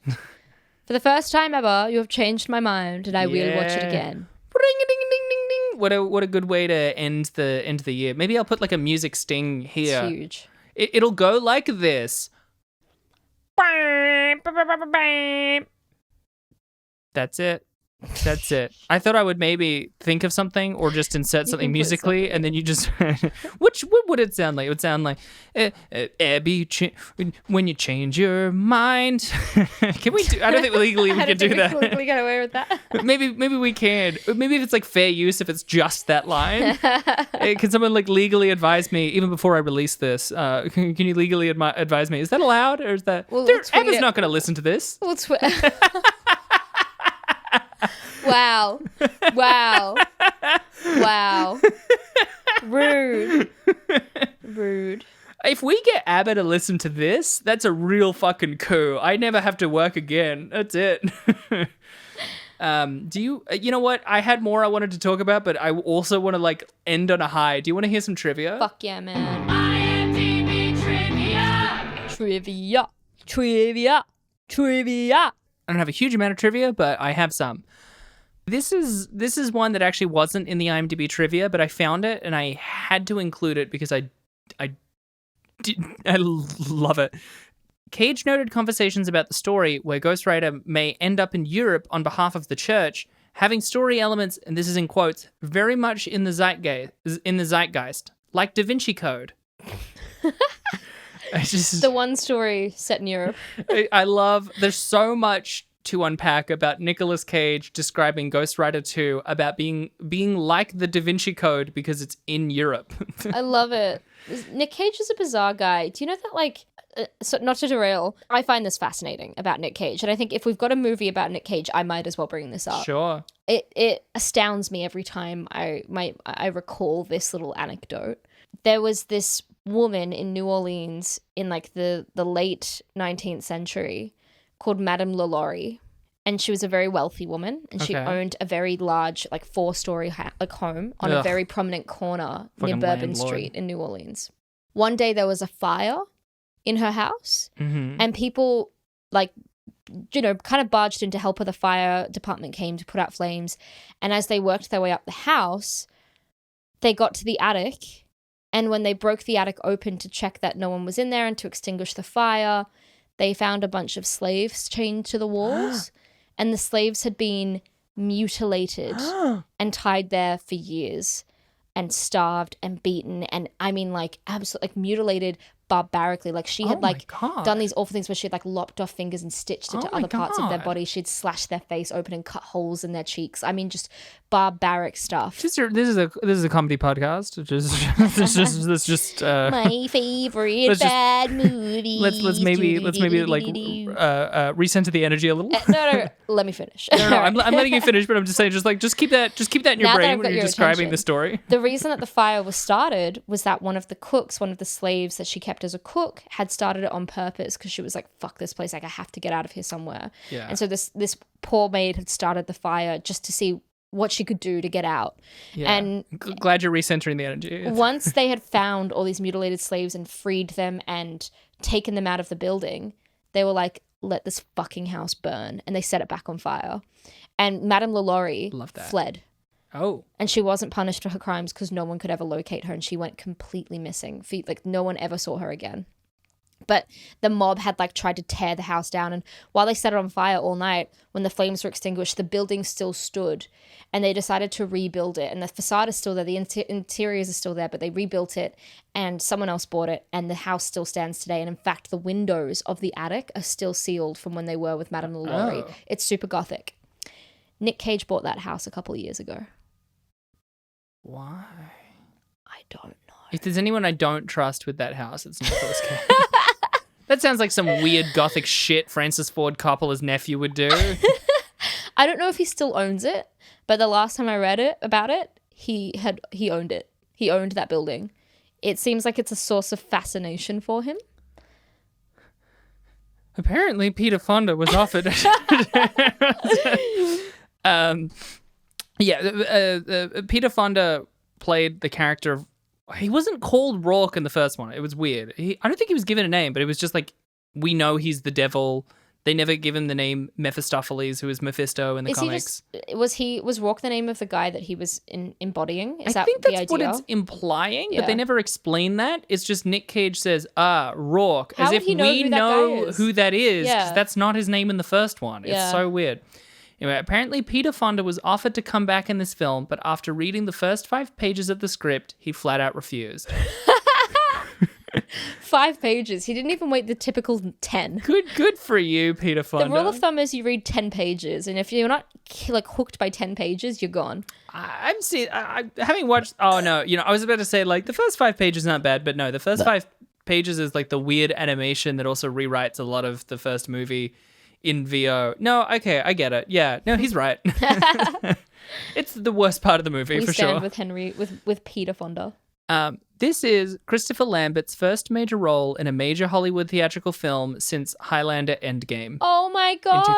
For the first time ever, you have changed my mind, and I will watch it again. Ring-a-ding-a-ding-ding-ding. What a good way to end the year. Maybe I'll put like a music sting here. It's huge. It'll go like this. That's it. That's it. I thought I would maybe think of something or just insert something can put musically, something. and then you just. What would it sound like? It would sound like, Abby, when you change your mind. Can we do? I don't think legally we I can don't do think that. we legally get away with that. Maybe we can. Maybe if it's like fair use, if it's just that line. Can someone like legally advise me even before I release this? Can you legally advise me? Is that allowed, or is that? We'll tweet Emma's it. not going to listen to this. We'll Wow. Rude. If we get Abba to listen to this, that's a real fucking coup. I never have to work again. That's it. Do you? You know what? I had more I wanted to talk about, but I also want to like end on a high. Do you want to hear some trivia? Fuck yeah, man. IMDb trivia. Trivia. I don't have a huge amount of trivia, but I have some. This is one that actually wasn't in the IMDb trivia, but I found it and I had to include it because I love it. Cage noted conversations about the story where Ghost Rider may end up in Europe on behalf of the church, having story elements, and this is in quotes, very much in the zeitgeist, like Da Vinci Code. The one story set in Europe. I love, there's so much to unpack about Nicolas Cage describing Ghost Rider 2 about being like the Da Vinci Code because it's in Europe. I love it. Nick Cage is a bizarre guy. Do you know that, like, so not to derail, I find this fascinating about Nick Cage. And I think if we've got a movie about Nick Cage, I might as well bring this up. Sure. It astounds me every time I recall this little anecdote. There was this woman in New Orleans in like the late 19th century called Madame LaLaurie. and she was a very wealthy woman, and she Okay. owned a very large, like 4-story home on a Ugh. very prominent corner near Fucking Bourbon landlord. Street in New Orleans. One day there was a fire in her house, and people like, kind of barged in to help her. The fire department came to put out flames, and as they worked their way up the house, they got to the attic, and when they broke the attic open to check that no one was in there and to extinguish the fire, they found a bunch of slaves chained to the walls, and the slaves had been mutilated and tied there for years and starved and beaten, and I mean, like, absolutely, like, mutilated barbarically. Like, she had done these awful things where she'd like lopped off fingers and stitched it to other parts of their body. She'd slashed their face open and cut holes in their cheeks. I mean, just barbaric stuff. This is a comedy podcast. Let's just My favorite bad movie. let's maybe like recenter the energy a little. No, let me finish. No, I'm letting you finish, but I'm just saying, just keep that in your Now that brain I've when got you're your describing attention. the story. The reason that the fire was started was that one of the slaves that she kept as a cook, had started it on purpose because she was like, fuck this place, like, I have to get out of here somewhere. Yeah. And so this poor maid had started the fire just to see what she could do to get out. Yeah. And Glad you're recentering the energy. once they had found all these mutilated slaves and freed them and taken them out of the building, they were like, let this fucking house burn. And they set it back on fire. And Madame LaLaurie Love that. fled. Oh. And she wasn't punished for her crimes because no one could ever locate her, and she went completely missing. Like, no one ever saw her again. But the mob had like tried to tear the house down, and while they set it on fire all night, when the flames were extinguished, the building still stood, and they decided to rebuild it. And the facade is still there, the interiors are still there, but they rebuilt it, and someone else bought it, and the house still stands today. And in fact, the windows of the attic are still sealed from when they were with Madame LaLaurie. Oh. It's super gothic. Nick Cage bought that house a couple of years ago. Why? I don't know. If there's anyone I don't trust with that house, it's Nicolas Cage. That sounds like some weird gothic shit Francis Ford Coppola's nephew would do. I don't know if he still owns it, but the last time I read about it, he owned it. He owned that building. It seems like it's a source of fascination for him. Apparently, Peter Fonda was offered. Peter Fonda played the character of. He wasn't called Rourke in the first one. It was weird. I don't think he was given a name, but it was just like, we know he's the devil. They never give him the name Mephistopheles, who is Mephisto in the comics. Was Rourke the name of the guy that he was imbodying? Is I that think the that's idea? what it's implying, Yeah. but they never explain that. It's just Nick Cage says, Rourke, How as would if he know we who that know guy is? who that is, because Yeah. that's not his name in the first one. It's Yeah. so weird. Anyway, apparently Peter Fonda was offered to come back in this film, but after reading the first 5 pages of the script, he flat out refused. 5 pages. He didn't even wait the typical 10. Good for you, Peter Fonda. The rule of thumb is you read 10 pages, and if you're not like hooked by 10 pages, you're gone. I'm seeing. I having watched. Oh no, I was about to say like the first 5 pages not bad, but no, the first 5 pages is like the weird animation that also rewrites a lot of the first movie in VO. No, okay, I get it. Yeah, no, he's right. It's the worst part of the movie We for stand sure. with Peter Fonda. This is Christopher Lambert's first major role in a major Hollywood theatrical film since Highlander Endgame Oh my god. in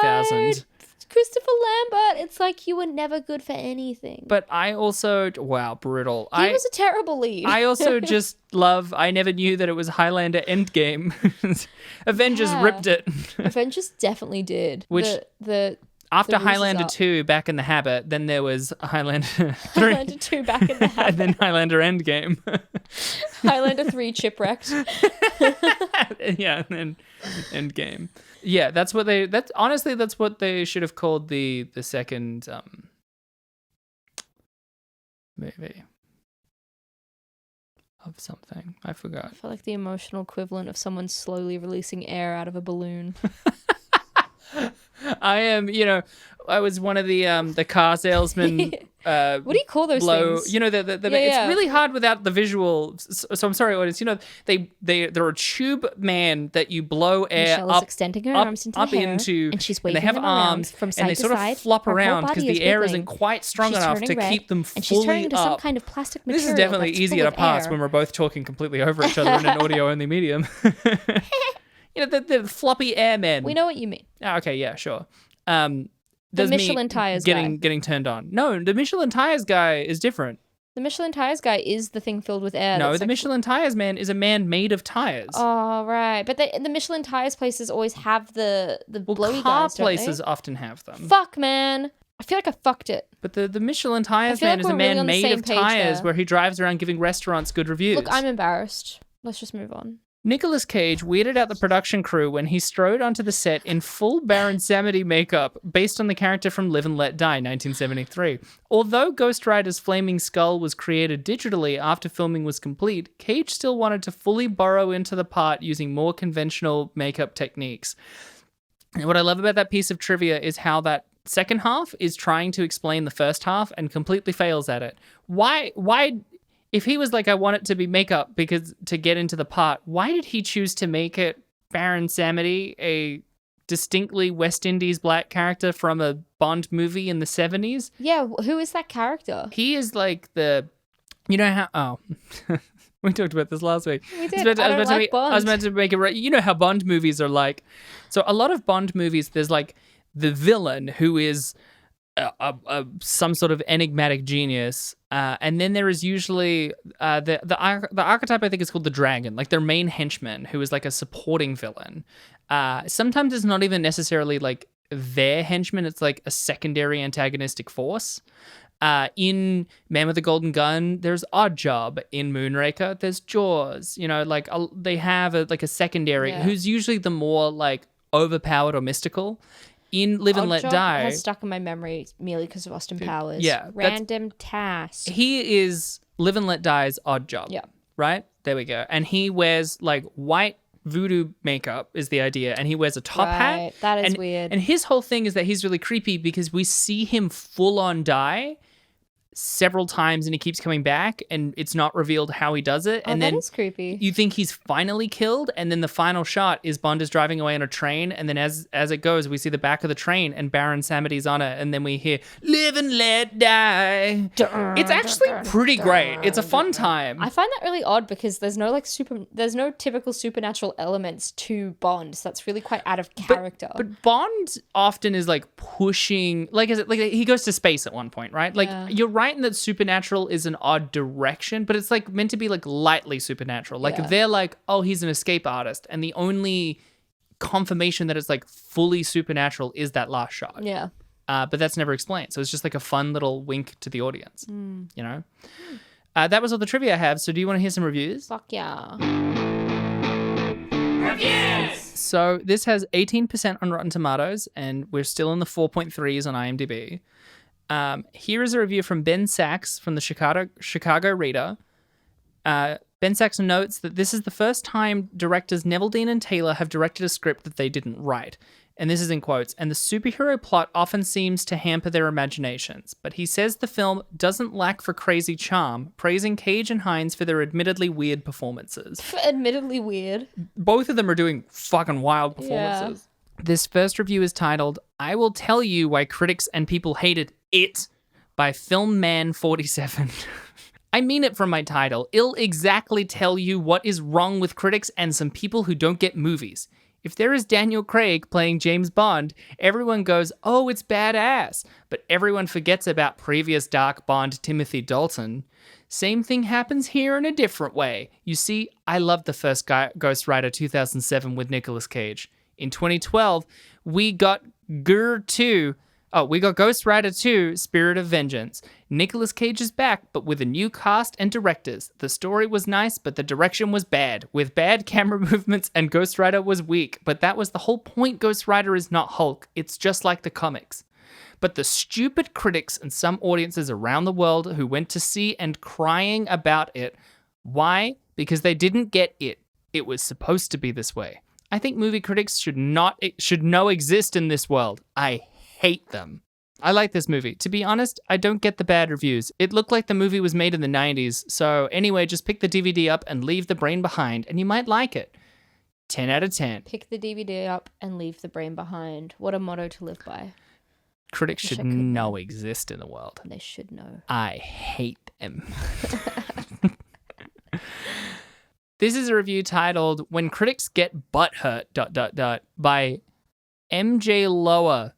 2000. Christopher Lambert. It's like you were never good for anything. But I also, wow, brutal. He was a terrible lead. I also just love, I never knew that it was Highlander Endgame. Avengers Yeah. ripped it. Avengers definitely did. Which- the After The rules is Highlander up. 2, Back in the Habit, then there was Highlander 3, Highlander 2 back in the and habit. then Highlander Endgame. Highlander 3 chipwrecked. Yeah, and then Endgame. Yeah, that's what they should have called the second movie of something. I forgot. I feel like the emotional equivalent of someone slowly releasing air out of a balloon. I am, I was one of the car salesmen. What do you call those blow, things? the Yeah, it's yeah. really hard without the visual. So I'm sorry, audience. They're a tube man that you blow air Michelle is up, extending her up, arms into up the air, into, and she's they waving have them around arms from and side they to sort side. of flop Her whole around body because is the air wiggling. isn't quite strong She's enough turning to red, keep them and she's fully turning into up. some kind of plastic material. This is definitely that's easier full to of pass air. when we're both talking completely over each other in an audio-only medium. The floppy airmen. We know what you mean. Okay, yeah, sure. Does me Michelin tires guy. getting turned on. No, the Michelin tires guy is different. The Michelin tires guy is the thing filled with air. No, that's the like- Michelin tires man is a man made of tires. Oh, right. But the Michelin tires places always have the blowy car guys, don't places they? often have them. Fuck, man. I feel like I fucked it. But the Michelin tires feel man like is a we're really man on the made same of page tires there. where he drives around giving restaurants good reviews. Look, I'm embarrassed. Let's just move on. Nicolas Cage weirded out the production crew when he strode onto the set in full Baron Samedi makeup based on the character from Live and Let Die, 1973. Although Ghost Rider's flaming skull was created digitally after filming was complete, Cage still wanted to fully burrow into the part using more conventional makeup techniques. And what I love about that piece of trivia is how that second half is trying to explain the first half and completely fails at it. Why if he was like, I want it to be makeup because to get into the part, why did he choose to make it Baron Samedi, a distinctly West Indies black character from a Bond movie in the 70s? Yeah, who is that character? He is like the, you know how, oh, we talked about this last week. We did. I don't like Bond. I was meant to make it, you know how Bond movies are like. So a lot of Bond movies, there's like the villain who is some sort of enigmatic genius, and then there is usually the archetype I think is called the dragon, like their main henchman who is like a supporting villain. Sometimes it's not even necessarily like their henchman; it's like a secondary antagonistic force. In Man with the Golden Gun, there's Oddjob. In Moonraker, there's Jaws. You know, like they have a secondary who's usually the more like overpowered or mystical. In Live and Let Oddjob Die, has stuck in my memory merely because of Austin Powers. yeah, Random task. he is Live and Let Die's Oddjob. Yeah. Right? There we go. And he wears like white voodoo makeup is the idea, and he wears a top hat. Right, that is and, weird. And his whole thing is that he's really creepy because we see him full on die several times and he keeps coming back and it's not revealed how he does it. And that then is creepy. you think he's finally killed, and then the final shot is Bond is driving away on a train, and then as it goes, we see the back of the train and Baron Samedi's on it, and then we hear "Live and Let Die." It's actually pretty great. It's a fun time. I find that really odd because there's no typical supernatural elements to Bond, so that's really quite out of character. But Bond often is like pushing, like he goes to space at one point, right? Like you're right in that supernatural is an odd direction, but it's like meant to be like lightly supernatural. Like they're like, oh, he's an escape artist, and the only confirmation that it's like fully supernatural is that last shot. Yeah. But that's never explained. So it's just like a fun little wink to the audience, you know? That was all the trivia I have. So do you want to hear some reviews? Fuck yeah. Reviews! So this has 18% on Rotten Tomatoes, and we're still in the 4.3s on IMDb. Here is a review from Ben Sachs from the Chicago Reader. Ben Sachs notes that this is the first time directors Neville Dean and Taylor have directed a script that they didn't write. And this is in quotes, and the superhero plot often seems to hamper their imaginations. But he says the film doesn't lack for crazy charm, praising Cage and Hines for their admittedly weird performances. Admittedly weird. Both of them are doing fucking wild performances. This first review is titled, I Will Tell You Why Critics and People Hated It by FilmMan47. I mean it from my title. It'll exactly tell you what is wrong with critics and some people who don't get movies. If there is Daniel Craig playing James Bond, everyone goes, oh, it's badass. But everyone forgets about previous dark Bond Timothy Dalton. Same thing happens here in a different way. You see, I loved the first Ghost Rider 2007 with Nicolas Cage. In 2012, we got we got Ghost Rider 2, Spirit of Vengeance. Nicolas Cage is back, but with a new cast and directors. The story was nice, but the direction was bad, with bad camera movements, and Ghost Rider was weak. But that was the whole point. Ghost Rider is not Hulk. It's just like the comics. But the stupid critics and some audiences around the world who went to see and crying about it. Why? Because they didn't get it. It was supposed to be this way. I think movie critics should no exist in this world. I hate them. I like this movie. To be honest, I don't get the bad reviews. It looked like the movie was made in the 90s, so anyway, just pick the DVD up and leave the brain behind, and you might like it. 10 out of 10. Pick the DVD up and leave the brain behind. What a motto to live by. Critics should no exist in the world. They should know. I hate them. This is a review titled When Critics Get Butthurt ... by MJ Lower.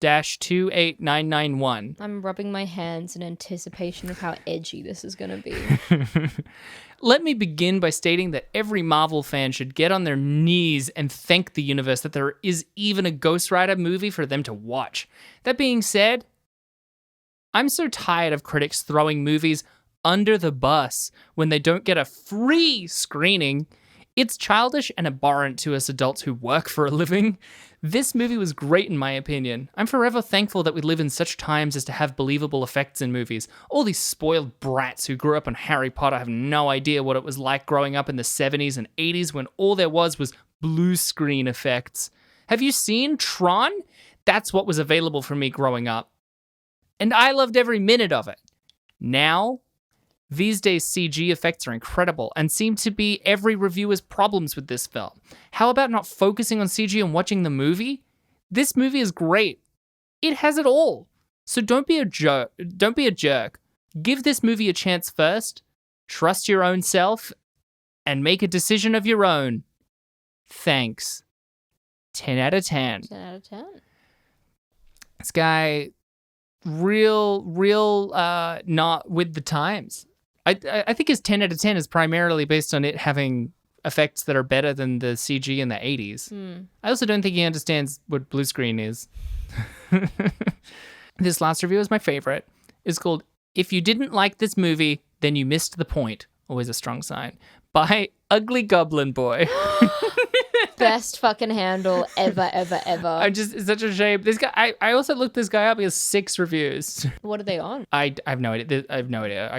28991. I'm rubbing my hands in anticipation of how edgy this is going to be. Let me begin by stating that every Marvel fan should get on their knees and thank the universe that there is even a Ghost Rider movie for them to watch. That being said, I'm so tired of critics throwing movies under the bus when they don't get a free screening. It's childish and abhorrent to us adults who work for a living. This movie was great in my opinion. I'm forever thankful that we live in such times as to have believable effects in movies. All these spoiled brats who grew up on Harry Potter have no idea what it was like growing up in the 70s and 80s when all there was blue screen effects. Have you seen Tron? That's what was available for me growing up. And I loved every minute of it. Now, these days, CG effects are incredible and seem to be every reviewer's problems with this film. How about not focusing on CG and watching the movie? This movie is great. It has it all. So don't be a jerk. Give this movie a chance first. Trust your own self and make a decision of your own. Thanks. 10 out of 10. 10 out of 10. This guy, real not with the times. I think his 10 out of 10 is primarily based on it having effects that are better than the CG in the 80s. I also don't think he understands what blue screen is. This last review is my favorite. It's called If You Didn't Like This Movie, Then You Missed the Point. Always a strong sign. By Ugly Goblin Boy. Best fucking handle ever. It's such a shame. This guy, I also looked this guy up. He has 6 reviews. What are they on? I have no idea. I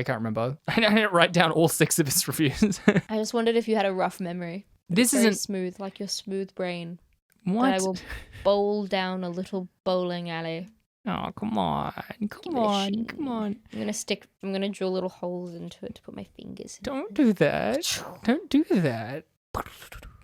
can't remember. I didn't write down all 6 of his reviews. I just wondered if you had a rough memory. This Very isn't smooth, like your smooth brain. what. That I will bowl down a little bowling alley. Oh, come on. Give it a shake. I'm gonna drill little holes into it to put my fingers in. Don't do that. Don't do that.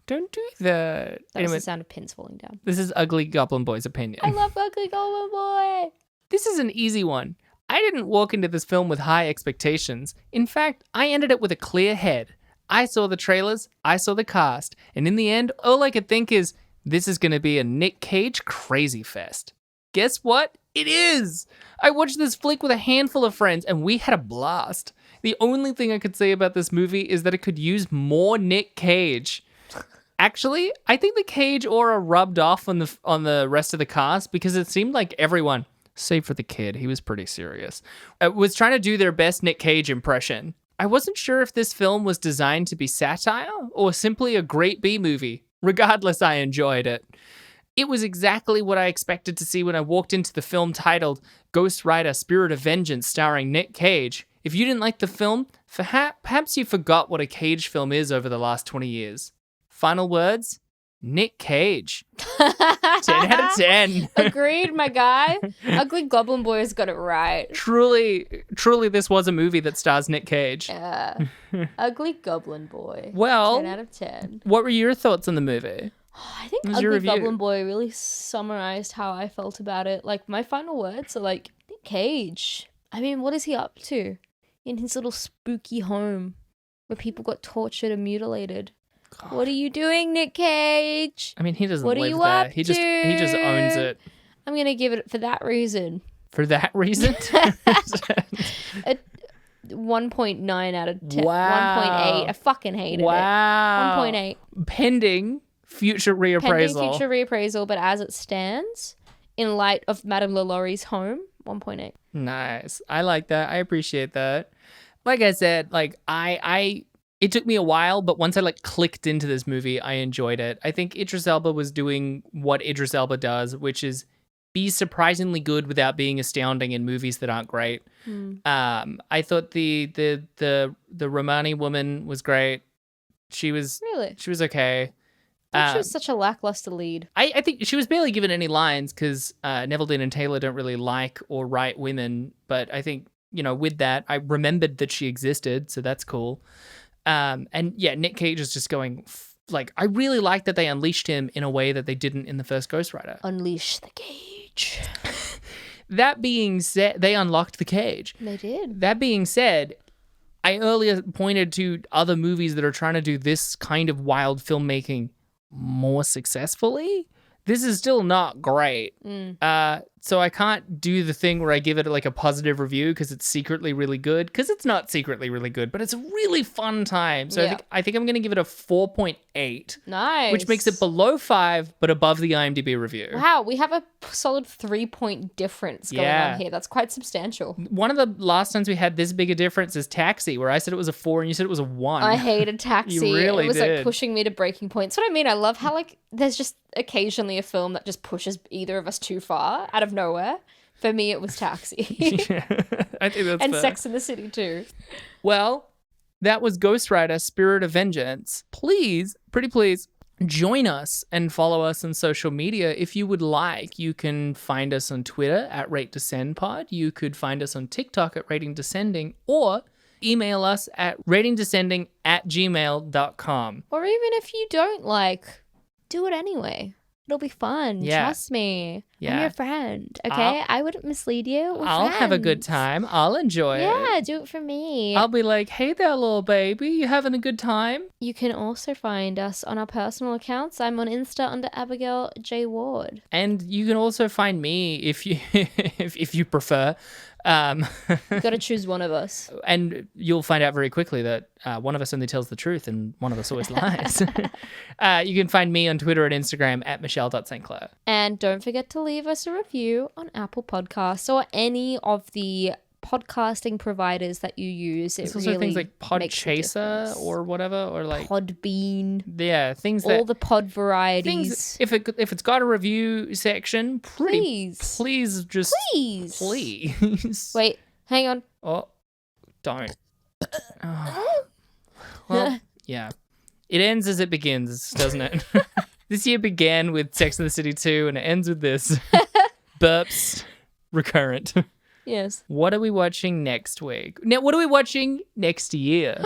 Don't do that. That was the sound of pins falling down. This is Ugly Goblin Boy's opinion. I love Ugly Goblin Boy. This is an easy one. I didn't walk into this film with high expectations. In fact, I ended up with a clear head. I saw the trailers, I saw the cast, and in the end, all I could think is, this is going to be a Nick Cage crazy fest. Guess what? It is! I watched this flick with a handful of friends, and we had a blast. The only thing I could say about this movie is that it could use more Nick Cage. Actually, I think the Cage aura rubbed off on the rest of the cast because it seemed like everyone, save for the kid, he was pretty serious, was trying to do their best Nick Cage impression. I wasn't sure if this film was designed to be satire or simply a great B-movie. Regardless, I enjoyed it. It was exactly what I expected to see when I walked into the film titled Ghost Rider Spirit of Vengeance starring Nick Cage. If you didn't like the film, perhaps you forgot what a Cage film is over the last 20 years. Final words, Nick Cage. 10 out of 10. Agreed, my guy. Ugly Goblin Boy has got it right. Truly, this was a movie that stars Nick Cage. Yeah. Ugly Goblin Boy. Well, 10 out of 10. What were your thoughts on the movie? I think What was your Ugly review? Goblin Boy really summarized how I felt about it. Like, my final words are like, Nick Cage. I mean, what is he up to in his little spooky home where people got tortured and mutilated? God. What are you doing, Nick Cage? I mean, he doesn't What are live you there. up He just owns it. I'm going to give it for that reason. For that reason? 1.9 out of 10. Wow. 1.8. I fucking hated it. Wow. 1.8. Pending future reappraisal. Pending future reappraisal, but as it stands, in light of Madame LaLaurie's home, 1.8. Nice. I like that. I appreciate that. Like I said, like it took me a while, but once I clicked into this movie, I enjoyed it. I think Idris Elba was doing what Idris Elba does, which is be surprisingly good without being astounding in movies that aren't great. I thought the Romani woman was great. She was okay. I thought she was such a lackluster lead. I think she was barely given any lines because Neville Dean and Taylor don't really like or write women. But I think, with that, I remembered that she existed, so that's cool. And yeah, Nick Cage is just going, I really like that they unleashed him in a way that they didn't in the first Ghost Rider. Unleash the cage. That being said, they unlocked the cage. They did. That being said, I earlier pointed to other movies that are trying to do this kind of wild filmmaking more successfully. This is still not great. So I can't do the thing where I give it like a positive review because it's secretly really good, because it's not secretly really good, but it's a really fun time. So Yeah. I think I'm going to give it a 4.8, Nice. which makes it below 5, but above the IMDb review. Wow, we have a solid 3-point difference going Yeah. on here. That's quite substantial. One of the last times we had this big a difference is Taxi, where I said it was a 4 and you said it was a 1. I hated Taxi. You really it was did. like pushing me to breaking points. That's what I mean. I love how like there's just occasionally a film that just pushes either of us too far out of nowhere. For me, it was Taxi. I think that's And fair. Sex in the City too. Well, that was Ghost Rider Spirit of Vengeance. Please, pretty please, join us and follow us on social media if you would like. You can find us on Twitter at RateDescendPod. You could find us on TikTok at Rating Descending, or email us at ratingdescending@gmail.com. Or even if you don't like, do it anyway. It'll be fun. Yeah. Trust me. I'm Yeah. your friend. Okay? I wouldn't mislead you. We're I'll have a good friends. time. I'll enjoy it. Yeah, do it for me. I'll be like, hey there, little baby. You having a good time? You can also find us on our personal accounts. I'm on Insta under Abigail J. Ward. And you can also find me if you if you prefer. You gotta choose one of us. And you'll find out very quickly that one of us only tells the truth and one of us always lies. You can find me on Twitter and Instagram at Michelle.St. And don't forget to leave us a review on Apple Podcasts or any of the podcasting providers that you use. There's It also really things like makes a Podchaser difference. or whatever, or like Podbean, yeah, things all that the pod things. varieties. If it's got a review section, please just Please. please. Wait, hang on. Oh, don't. Oh. Well, yeah. It ends as it begins, doesn't it? This year began with Sex and the City 2 and it ends with this. Burps. Recurrent. Yes. What are we watching next week? Now, what are we watching next year?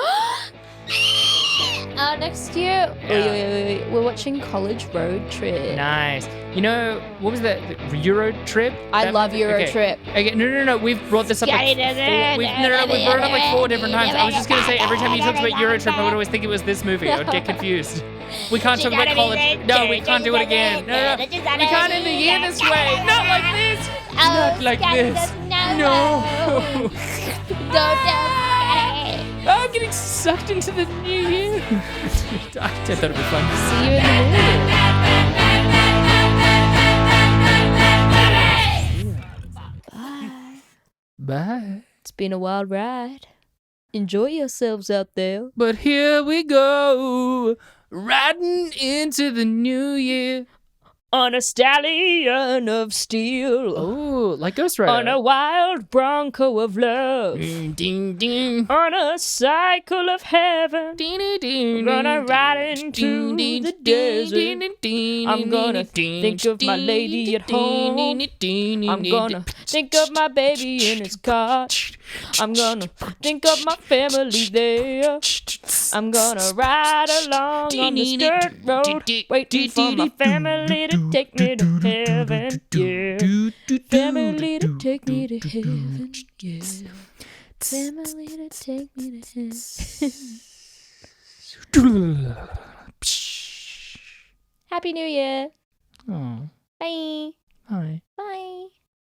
Next year, wait. We're watching College Road Trip. Nice. You know, what was that? Euro Trip? I That love movie? Euro Okay. Trip. Okay, no. We've brought this up like we've brought it up like 4 different times. I was just gonna say every time you talked about Euro Trip, I would always think it was this movie. I would get confused. We can't talk about college. No, we can't do it again. No. We can't end the year this way. Not like this. Not like this. No. I'm getting sucked into the new year. I thought it'd be fun. See you in the movie. Bye. It's been a wild ride. Enjoy yourselves out there. But here we go, riding into the new year. On a stallion of steel. Oh, like Ghost Rider. On a wild bronco of love. Ding, ding, ding. On a cycle of heaven. Ding, ding, ding, Gonna ding, ride ding, into ding, the ding, desert. ding, ding, ding, I'm gonna ding, think of my ding, lady ding, at home. ding, ding, ding, I'm ding, gonna ding. think of my baby in his car. I'm gonna think of my family there. I'm gonna ride along on the dirt road, waiting for my family to take me to heaven. Yeah, family to take me to heaven. Yeah, family to take me to heaven. Happy New Year. Oh, Bye. hi. Bye.